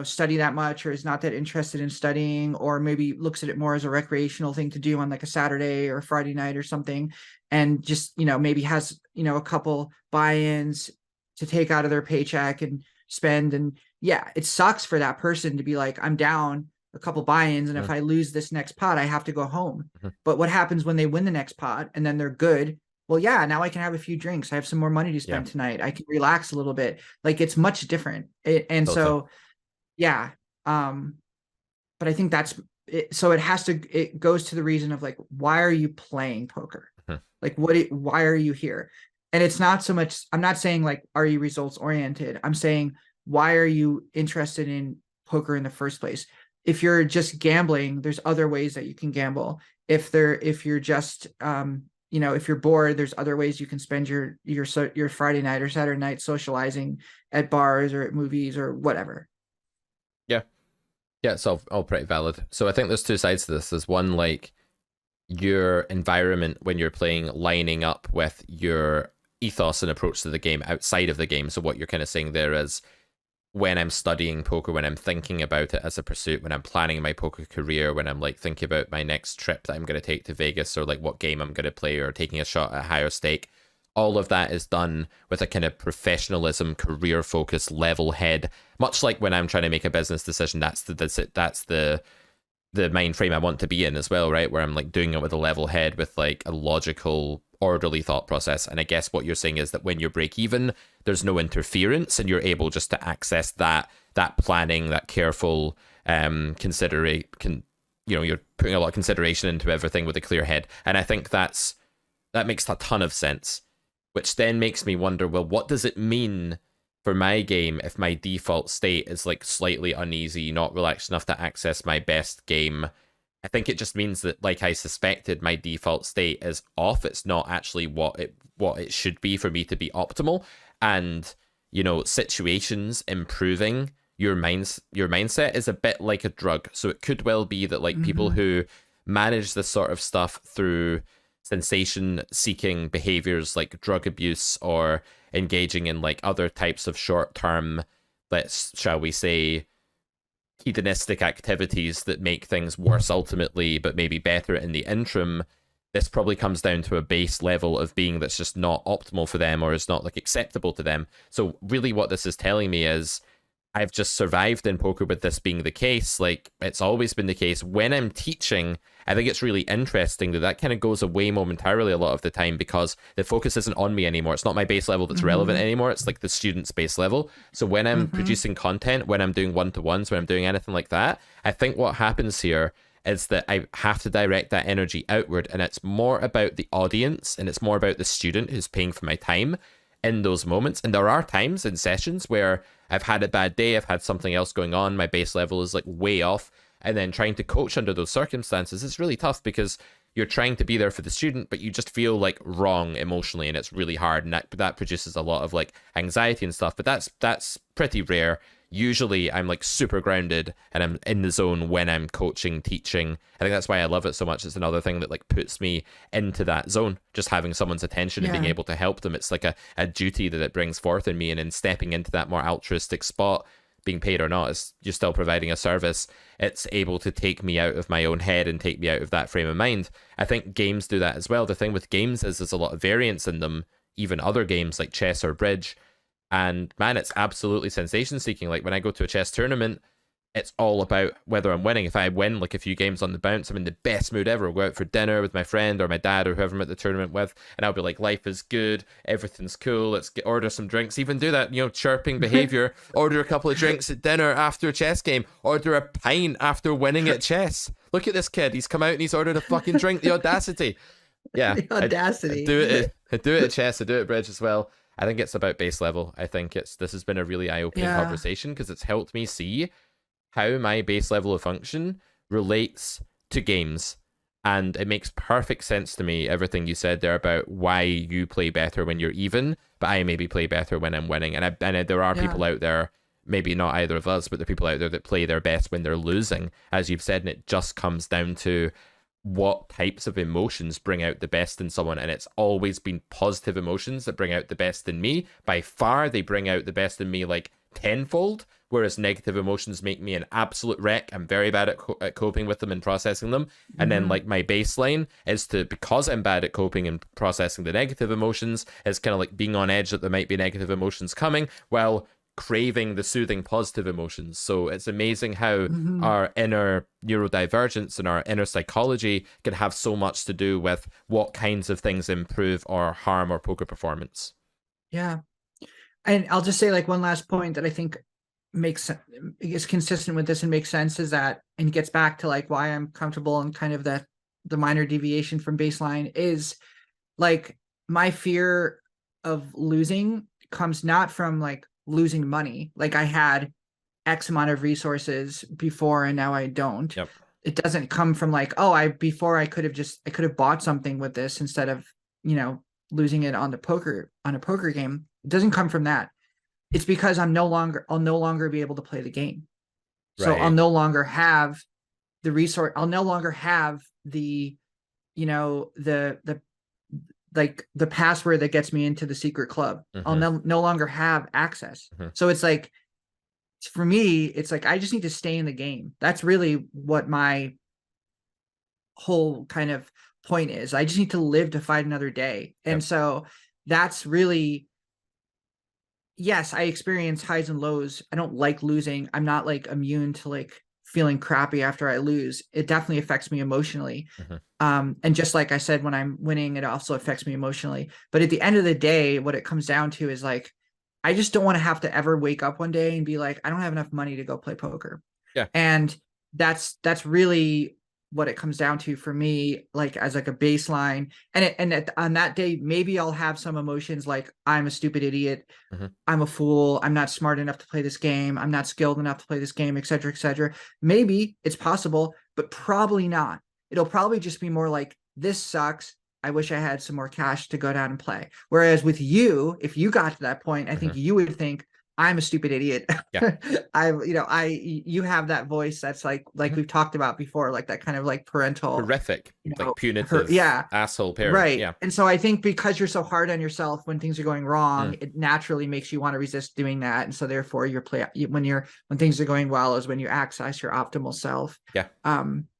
study that much, or is not that interested in studying, or maybe looks at it more as a recreational thing to do on like a Saturday or a Friday night or something, and just maybe has a couple buy-ins to take out of their paycheck and spend. And yeah, it sucks for that person to be like, I'm down a couple buy-ins, and if Mm. I lose this next pot, I have to go home. Mhm. But what happens when they win the next pot and then they're good? Well, yeah, now I can have a few drinks, I have some more money to Yeah, spend tonight, I can relax a little bit. Like it's much different. And totally. so yeah, um but I think that's it. So it goes to the reason of like, why are you playing poker? Mhm. Like why are you here? And it's not so much, I'm not saying like, are you results oriented? I'm saying, why are you interested in poker in the first place? If you're just gambling, there's other ways that you can gamble. If you're just, if you're bored, there's other ways you can spend your Friday night or Saturday night socializing at bars or at movies or whatever. Yeah, yeah, it's all pretty valid. So I think there's two sides to this. There's one, like your environment when you're playing lining up with your ethos and approach to the game outside of the game. So what you're kind of saying there is, when I'm studying poker, when I'm thinking about it as a pursuit, when I'm planning my poker career, when I'm like thinking about my next trip that I'm going to take to Vegas, or like what game I'm going to play, or taking a shot at a higher stake, all of that is done with a kind of professionalism, career focus, level head. Much like when I'm trying to make a business decision, that's the mind frame I want to be in as well, right? Where I'm like doing it with a level head, with like a logical orderly thought process. And I guess what you're saying is that when you break even, there's no interference, and you're able just to access that planning, that careful you're putting a lot of consideration into everything with a clear head. And I think that makes a ton of sense, which then makes me wonder, well, what does it mean for my game if my default state is like slightly uneasy, not relaxed enough to access my best game? I think it just means that, like I suspected, my default state is off. It's not actually what it should be for me to be optimal. And, situations improving your mindset is a bit like a drug. So it could well be that like people who manage this sort of stuff through sensation seeking behaviors like drug abuse or engaging in like other types of short-term, shall we say, hedonistic activities that make things worse ultimately, but maybe better in the interim, this probably comes down to a base level of being that's just not optimal for them or is not like acceptable to them. So really what this is telling me is I've just survived in poker with this being the case. Like, it's always been the case. When I'm teaching, I think it's really interesting that kind of goes away momentarily a lot of the time because the focus isn't on me anymore. It's not my base level that's relevant anymore. It's like the student's base level. So when I'm producing content, when I'm doing one-to-ones, when I'm doing anything like that, I think what happens here is that I have to direct that energy outward, and it's more about the audience and it's more about the student who's paying for my time in those moments. And there are times in sessions where I've had a bad day, I've had something else going on, my base level is like way off, and then trying to coach under those circumstances is really tough because you're trying to be there for the student, but you just feel like wrong emotionally, and it's really hard, and that produces a lot of like anxiety and stuff. But that's pretty rare. Usually I'm like super grounded and I'm in the zone when I'm coaching, teaching. I think that's why I love it so much. It's another thing that like puts me into that zone, just having someone's attention and being able to help them. It's like a duty that it brings forth in me, and in stepping into that more altruistic spot, being paid or not, you're still providing a service. It's able to take me out of my own head and take me out of that frame of mind. I think games do that as well. The thing with games is there's a lot of variance in them, even other games like chess or bridge. And man, it's absolutely sensation seeking. Like when I go to a chess tournament, it's all about whether I'm winning. If I win like a few games on the bounce, I'm in the best mood ever. I'll go out for dinner with my friend or my dad or whoever I'm at the tournament with, and I'll be like, life is good, everything's cool, order some drinks. Even do that, chirping behavior. Order a couple of drinks at dinner after a chess game. Order a pint after winning at chess. Look at this kid. He's come out and he's ordered a fucking drink. The audacity. Yeah. The audacity. I do it at chess. I do it at bridge as well. I think it's about base level. I think this has been a really eye-opening conversation because it's helped me see how my base level of function relates to games. And it makes perfect sense to me, everything you said there about why you play better when you're even, but I maybe play better when I'm winning. And there are people out there, maybe not either of us, but there are people out there that play their best when they're losing, as you've said, and it just comes down to what types of emotions bring out the best in someone. And it's always been positive emotions that bring out the best in me. By far, they bring out the best in me like tenfold, whereas negative emotions make me an absolute wreck. I'm very bad at coping with them and processing them. And then like my baseline is because I'm bad at coping and processing the negative emotions, is kind of like being on edge that there might be negative emotions coming, while craving the soothing positive emotions. So it's amazing how our inner neurodivergence and our inner psychology can have so much to do with what kinds of things improve or harm our poker performance. Yeah. And I'll just say like one last point that I think is consistent with this and makes sense is that, and gets back to like why I'm comfortable and kind of the minor deviation from baseline is like my fear of losing comes not from like losing money. Like I had X amount of resources before and now I don't. Yep. It doesn't come from like, before I could have bought something with this instead of, losing it on a poker game. It doesn't come from that. It's because I'll no longer be able to play the game. Right. So I'll no longer have the resource. I'll no longer have the password that gets me into the secret club. I'll no longer have access. So it's like, for me, it's like, I just need to stay in the game. That's really what my whole kind of point is. I just need to live to fight another day. And so that's really, yes, I experience highs and lows. I don't like losing. I'm not like immune to like feeling crappy after I lose. It definitely affects me emotionally. Mm-hmm. And just like I said, when I'm winning, it also affects me emotionally. But at the end of the day, what it comes down to is like, I just don't want to have to ever wake up one day and be like, I don't have enough money to go play poker. Yeah. And that's really what it comes down to for me, like as like a baseline. On that day, maybe I'll have some emotions like I'm a stupid idiot, Mm-hmm. I'm a fool, I'm not smart enough to play this game, I'm not skilled enough to play this game, etc., etc. Maybe it's possible, but probably not. It'll probably just be more like, this sucks. I wish I had some more cash to go down and play. Whereas with you, if you got to that point, I Mm-hmm. think you would think, I'm a stupid idiot. Yeah. You have that voice that's like Mm-hmm. we've talked about before, like that kind of like parental, Horrific, you like know, her, punitive yeah, asshole parent. right. Yeah. And so I think because you're so hard on yourself when things are going wrong, Mm. it naturally makes you want to resist doing that. And so therefore when things are going well is when you access your optimal self. Yeah.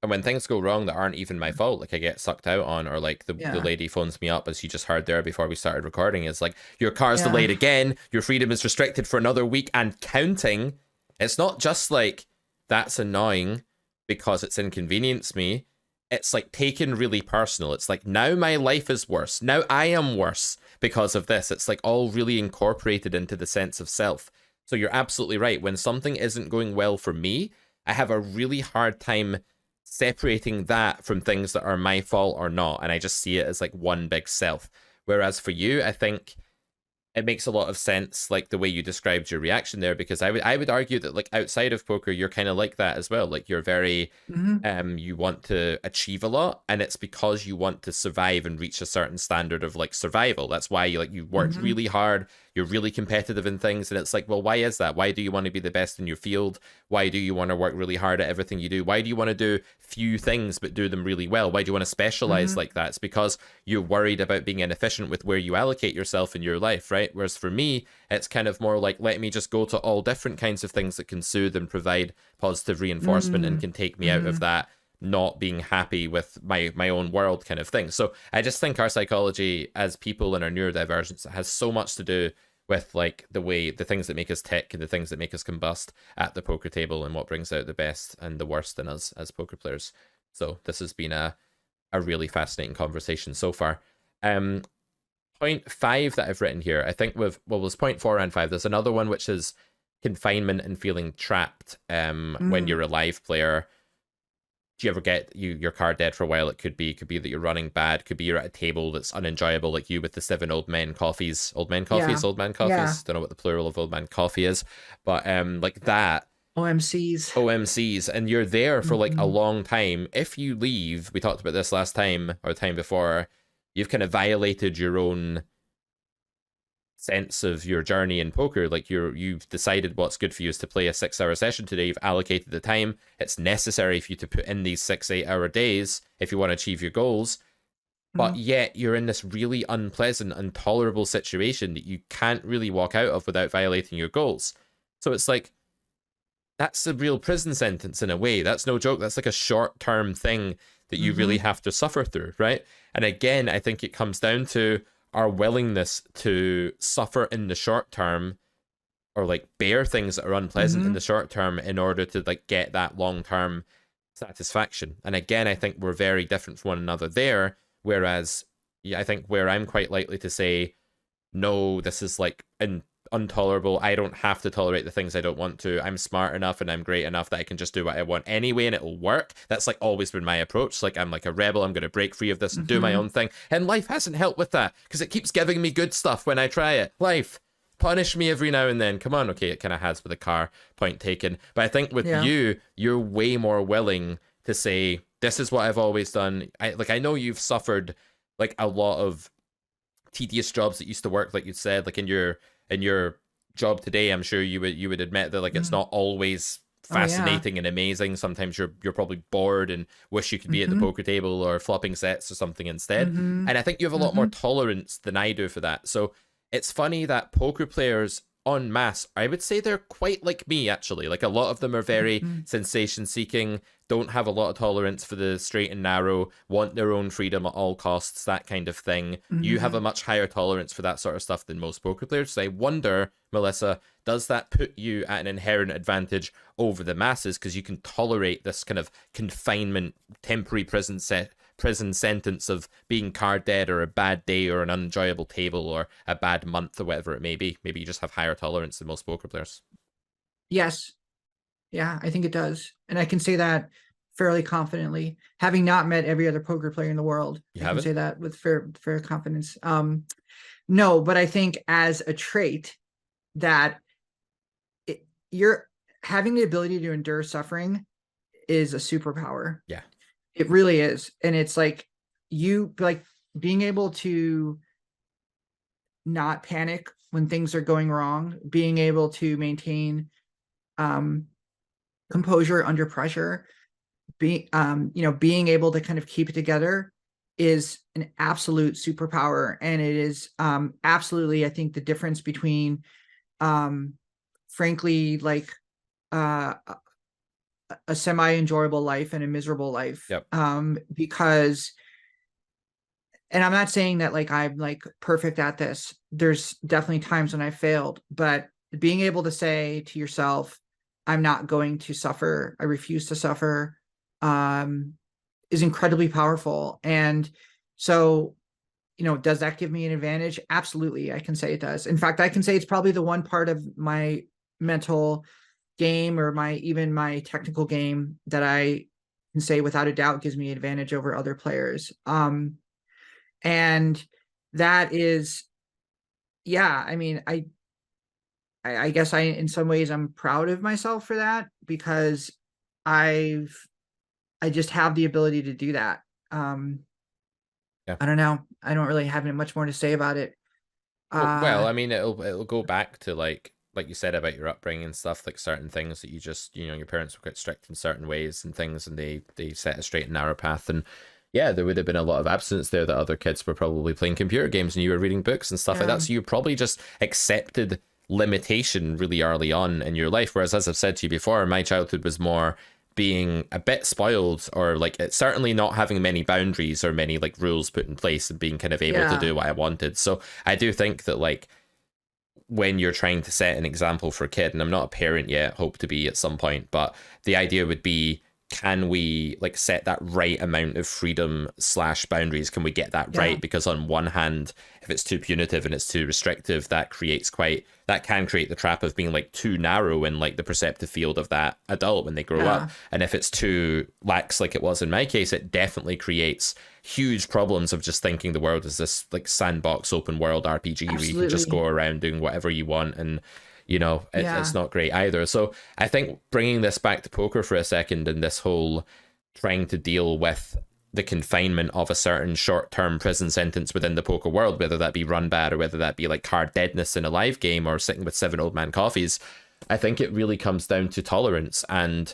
And when things go wrong that aren't even my fault, like I get sucked out on, or like the lady phones me up, as you just heard there before we started recording, is like, your car's delayed again, your freedom is restricted for another week and counting. It's not just like, that's annoying because it's inconvenienced me. It's like taken really personal. It's like, now my life is worse. Now I am worse because of this. It's like all really incorporated into the sense of self. So you're absolutely right. When something isn't going well for me, I have a really hard time separating that from things that are my fault or not. And I just see it as like one big self. Whereas for you, I think it makes a lot of sense, like the way you described your reaction there, because I would argue that like outside of poker, you're kind of like that as well. Like you're very, you want to achieve a lot, and it's because you want to survive and reach a certain standard of like survival. That's why you worked really hard. You're really competitive in things, and it's like, well, why is that? Why do you want to be the best in your field? Why do you want to work really hard at everything you do? Why do you want to do few things but do them really well? Why do you want to specialize like that? It's because you're worried about being inefficient with where you allocate yourself in your life, right? Whereas for me, it's kind of more like, let me just go to all different kinds of things that can soothe and provide positive reinforcement and can take me out of that not being happy with my own world kind of thing. So I just think our psychology as people and our neurodivergence has so much to do with like the things that make us tick and the things that make us combust at the poker table, and what brings out the best and the worst in us as poker players. So this has been a really fascinating conversation so far. Point 5 that I've written here, I think was point 4 and 5. There's another one which is confinement and feeling trapped when you're a live player. Do you ever get your card dead for a while? It could be that you're running bad. Could be you're at a table that's unenjoyable, like you with the 7 old men coffees. Old man coffees? Don't know what the plural of old man coffee is. But like that. OMCs. And you're there for like a long time. If you leave, we talked about this last time or the time before, you've kind of violated your own sense of your journey in poker. Like you've decided what's good for you is to play a 6-hour session today. You've allocated the time. It's necessary for you to put in these 6-8 hour days if you want to achieve your goals. But yet you're in this really unpleasant, intolerable situation that you can't really walk out of without violating your goals. So it's like, that's a real prison sentence in a way. That's no joke. That's like a short-term thing that you really have to suffer through, right? And again, I think it comes down to our willingness to suffer in the short term, or like bear things that are unpleasant in the short term in order to like get that long-term satisfaction. And again, I think we're very different from one another there. Whereas I think where I'm quite likely to say, no, this is like intolerable. I don't have to tolerate the things I don't want to. I'm smart enough and I'm great enough that I can just do what I want anyway and it'll work. That's like always been my approach. Like I'm like a rebel. I'm going to break free of this and do my own thing. And life hasn't helped with that because it keeps giving me good stuff when I try it. Life, punish me every now and then. Come on. Okay, it kind of has with a car, point taken. But I think with you, you're way more willing to say, this is what I've always done. I know you've suffered like a lot of tedious jobs that used to work, like you said, like in your job today. I'm sure you would admit that like it's not always fascinating and amazing. Sometimes you're probably bored and wish you could be at the poker table or flopping sets or something instead. And I think you have a lot more tolerance than I do for that. So it's funny that poker players en masse, I would say they're quite like me, actually. Like, a lot of them are very Mhm. sensation seeking, don't have a lot of tolerance for the straight and narrow, want their own freedom at all costs, that kind of thing. You have a Mhm. much higher tolerance for that sort of stuff than most poker players. So I wonder, Melissa, does that put you at an inherent advantage over the masses because you can tolerate this kind of confinement, temporary prison sentence of being card dead, or a bad day, or an unenjoyable table, or a bad month, or whatever it may be? Maybe you just have higher tolerance than most poker players. Yes. Yeah, I think it does. And I can say that fairly confidently. Having not met every other poker player in the world, You I can haven't? say that with fair confidence. No, but I think as a trait that you're having the ability to endure suffering is a superpower. Yeah. It really is. And it's like you like being able to not panic when things are going wrong, being able to maintain um composure under pressure, being able to kind of keep it together is an absolute superpower. And it is absolutely, I think, the difference between um frankly like uh a semi enjoyable life and a miserable life. Yep. Because, and I'm not saying that like I'm like perfect at this. There's definitely times when I failed, but being able to say to yourself, I'm not going to suffer, I refuse to suffer, um, is incredibly powerful. And so, does that give me an advantage? Absolutely. I can say it does. In fact, I can say it's probably the one part of my mental game, or my technical game, that I can say without a doubt gives me an advantage over other players. And that is, yeah, I mean, I guess in some ways I'm proud of myself for that, because I've I just have the ability to do that. Um, Yeah. I don't know. I don't really have much more to say about it. Well, Uh, I mean, it'll go back to like you said about your upbringing and stuff, like certain things that you just, your parents were quite strict in certain ways and things, and they set a straight and narrow path. And yeah, there would have been a lot of absence there that other kids were probably playing computer games and you were reading books and stuff like that. yeah, So you probably just accepted limitation really early on in your life. Whereas, as I've said to you before, my childhood was more being a bit spoiled, or like it's certainly not having many boundaries or many like rules put in place, and being kind of able to yeah, do what I wanted. So I do think that, like, when you're trying to set an example for a kid, and I'm not a parent yet, hope to be at some point, but the idea would be, can we like set that right amount of freedom slash boundaries? Can we get that yeah, right? Because on one hand, if it's too punitive and it's too restrictive, that can create the trap of being like too narrow in like the perceptive field of that adult when they grow up. yeah, And if it's too lax, like it was in my case, it definitely creates huge problems of just thinking the world is this like sandbox open world RPG where you can just absolutely. go around doing whatever you want. And it's Yeah, not great either. So I think bringing this back to poker for a second, and this whole trying to deal with the confinement of a certain short-term prison sentence within the poker world, whether that be run bad, or whether that be like card deadness in a live game, or sitting with 7 old man coffees, I think it really comes down to tolerance. And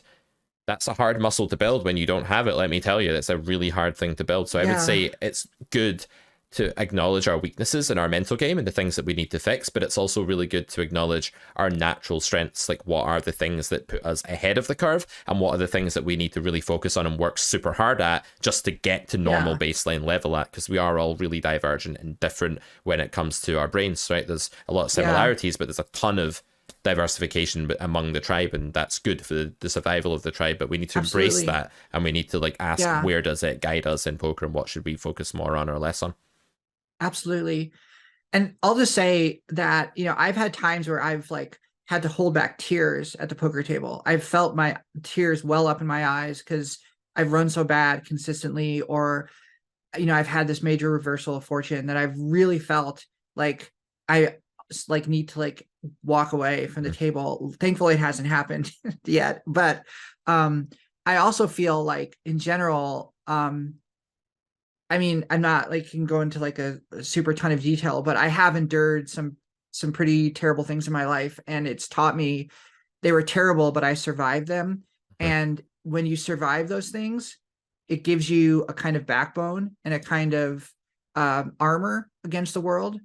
that's a hard muscle to build when you don't have it. Let me tell you, that's a really hard thing to build. So I would yeah, say it's good to acknowledge our weaknesses in our mental game and the things that we need to fix, but it's also really good to acknowledge our natural strengths. Like, what are the things that put us ahead of the curve, and what are the things that we need to really focus on and work super hard at just to get to normal yeah, baseline level at? Because we are all really divergent and different when it comes to our brains, right? There's a lot of yeah, similarities, but there's a ton of diversification among the tribe, and that's good for the survival of the tribe. But we need to embrace absolutely. that, and we need to like ask, Yeah, where does it guide us in poker, and what should we focus more on or less on? absolutely. And I'll just say that, I've had times where I've like had to hold back tears at the poker table. I've felt my tears well up in my eyes because I've run so bad consistently, or, I've had this major reversal of fortune that I've really felt like I like need to like walk away from the Mhm. table. Thankfully, it hasn't happened yet. But um, I also feel like in general, I mean, I'm not like can go into like a super ton of detail, but I have endured some pretty terrible things in my life, and it's taught me they were terrible, but I survived them. Mhm. And when you survive those things, it gives you a kind of backbone and a kind of armor against the world.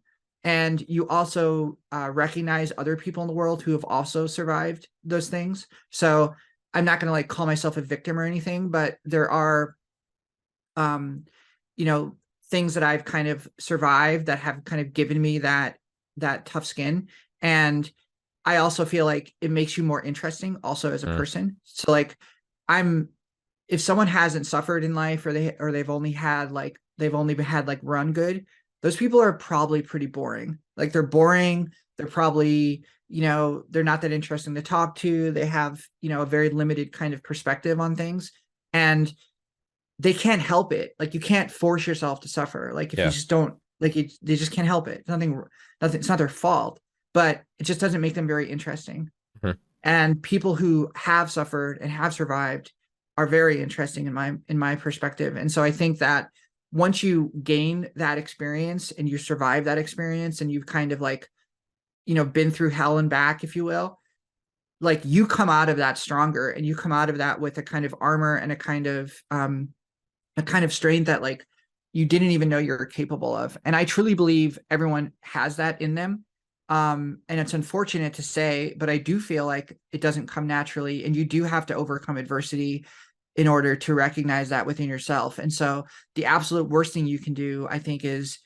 and you also recognize other people in the world who have also survived those things. So I'm not going to like call myself a victim or anything, but there are, you know, things that I've kind of survived that have kind of given me that tough skin. And I also feel like it makes you more interesting also as a person. So like if someone hasn't suffered in life, or they've only had like run good, those people are probably pretty boring. Like they're boring. They're probably, they're not that interesting to talk to. They have, a very limited kind of perspective on things, and they can't help it. Like you can't force yourself to suffer. Like if you just don't like it, they just can't help it. Nothing, it's not their fault, but it just doesn't make them very interesting. And people who have suffered and have survived are very interesting in my perspective. And so I think that once you gain that experience and you survive that experience, and you've kind of like, been through hell and back, if you will, like you come out of that stronger, and you come out of that with a kind of armor and a kind of strength that like you didn't even know you're capable of. And I truly believe everyone has that in them. And it's unfortunate to say, but I do feel like it doesn't come naturally, and you do have to overcome adversity in order to recognize that within yourself. And so the absolute worst thing you can do, I think, is,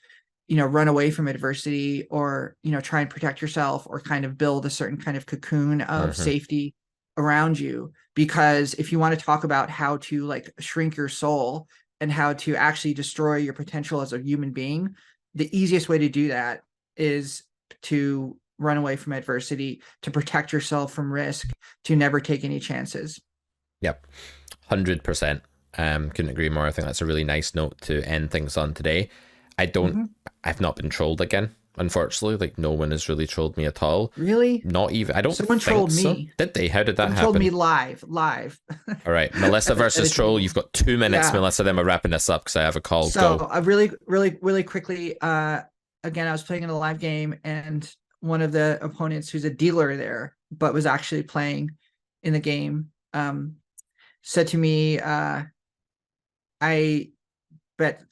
run away from adversity, or, try and protect yourself, or kind of build a certain kind of cocoon of safety around you. Because if you want to talk about how to like shrink your soul and how to actually destroy your potential as a human being, the easiest way to do that is to run away from adversity, to protect yourself from risk, to never take any chances. Yep. 100%. Couldn't agree more. I think that's a really nice note to end things on today. I've not been trolled again, unfortunately. Like no one has really trolled me at all. Really? Not even. I don't Someone think trolled so. me. Did they? How did that happen? Told me live. All right, Melissa versus Troll. You've got 2 minutes, Melissa. Then we're wrapping this up because I have a call. So Go. really quickly. Again, I was playing in a live game, and one of the opponents, who's a dealer there, but was actually playing in the game, said to me, I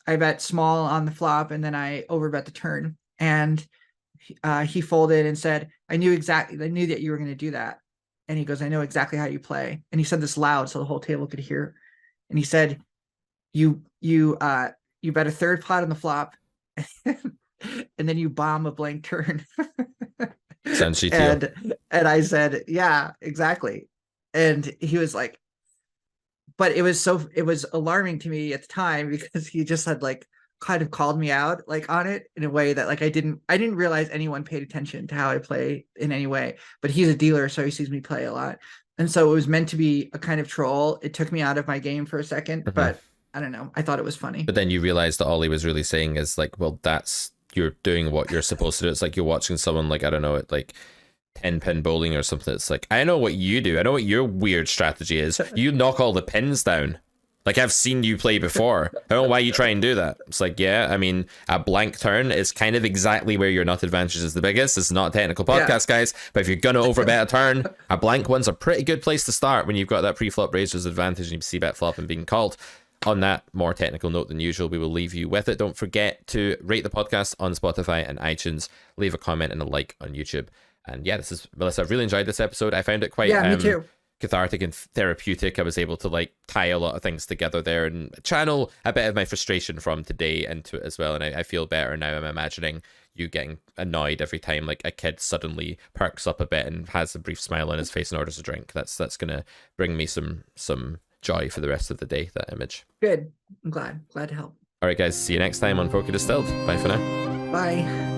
bet small on the flop, and then I overbet the turn. And he folded and said, I knew that you were going to do that. And he goes, I know exactly how you play. And he said this loud so the whole table could hear. And he said, you bet a third pot on the flop, and then you bomb a blank turn. Sounds GTO. And I said, yeah, exactly. And he was like, but it was alarming to me at the time, because he just had like kind of called me out like on it in a way that like I didn't realize anyone paid attention to how I play in any way. But he's a dealer, so he sees me play a lot. And so it was meant to be a kind of troll. It took me out of my game for a second, but I don't know. I thought it was funny. But then you realize that all he was really saying is like, well, you're doing what you're supposed to do. It's like you're watching someone like, I don't know, at like 10-pin bowling or something. It's like, I know what you do. I know what your weird strategy is. You knock all the pins down. Like, I've seen you play before. I don't know why you try and do that. It's like, yeah, I mean, a blank turn is kind of exactly where your nut advantage is the biggest. It's not a technical podcast, guys, but if you're going to overbet a turn, a blank one's a pretty good place to start when you've got that pre-flop raiser's advantage and you see bet flop and being called. On that more technical note than usual, we will leave you with it. Don't forget to rate the podcast on Spotify and iTunes. Leave a comment and a like on YouTube. And yeah, this is Melissa. I've really enjoyed this episode. I found it quite me too. Cathartic and therapeutic. I was able to like tie a lot of things together there and channel a bit of my frustration from today into it as well. And I feel better now. I'm imagining you getting annoyed every time like a kid suddenly perks up a bit and has a brief smile on his face and orders a drink. That's gonna bring me some joy for the rest of the day, that image. Good. I'm glad to help. All right, guys. See you next time on Poker Distilled. Bye for now. Bye.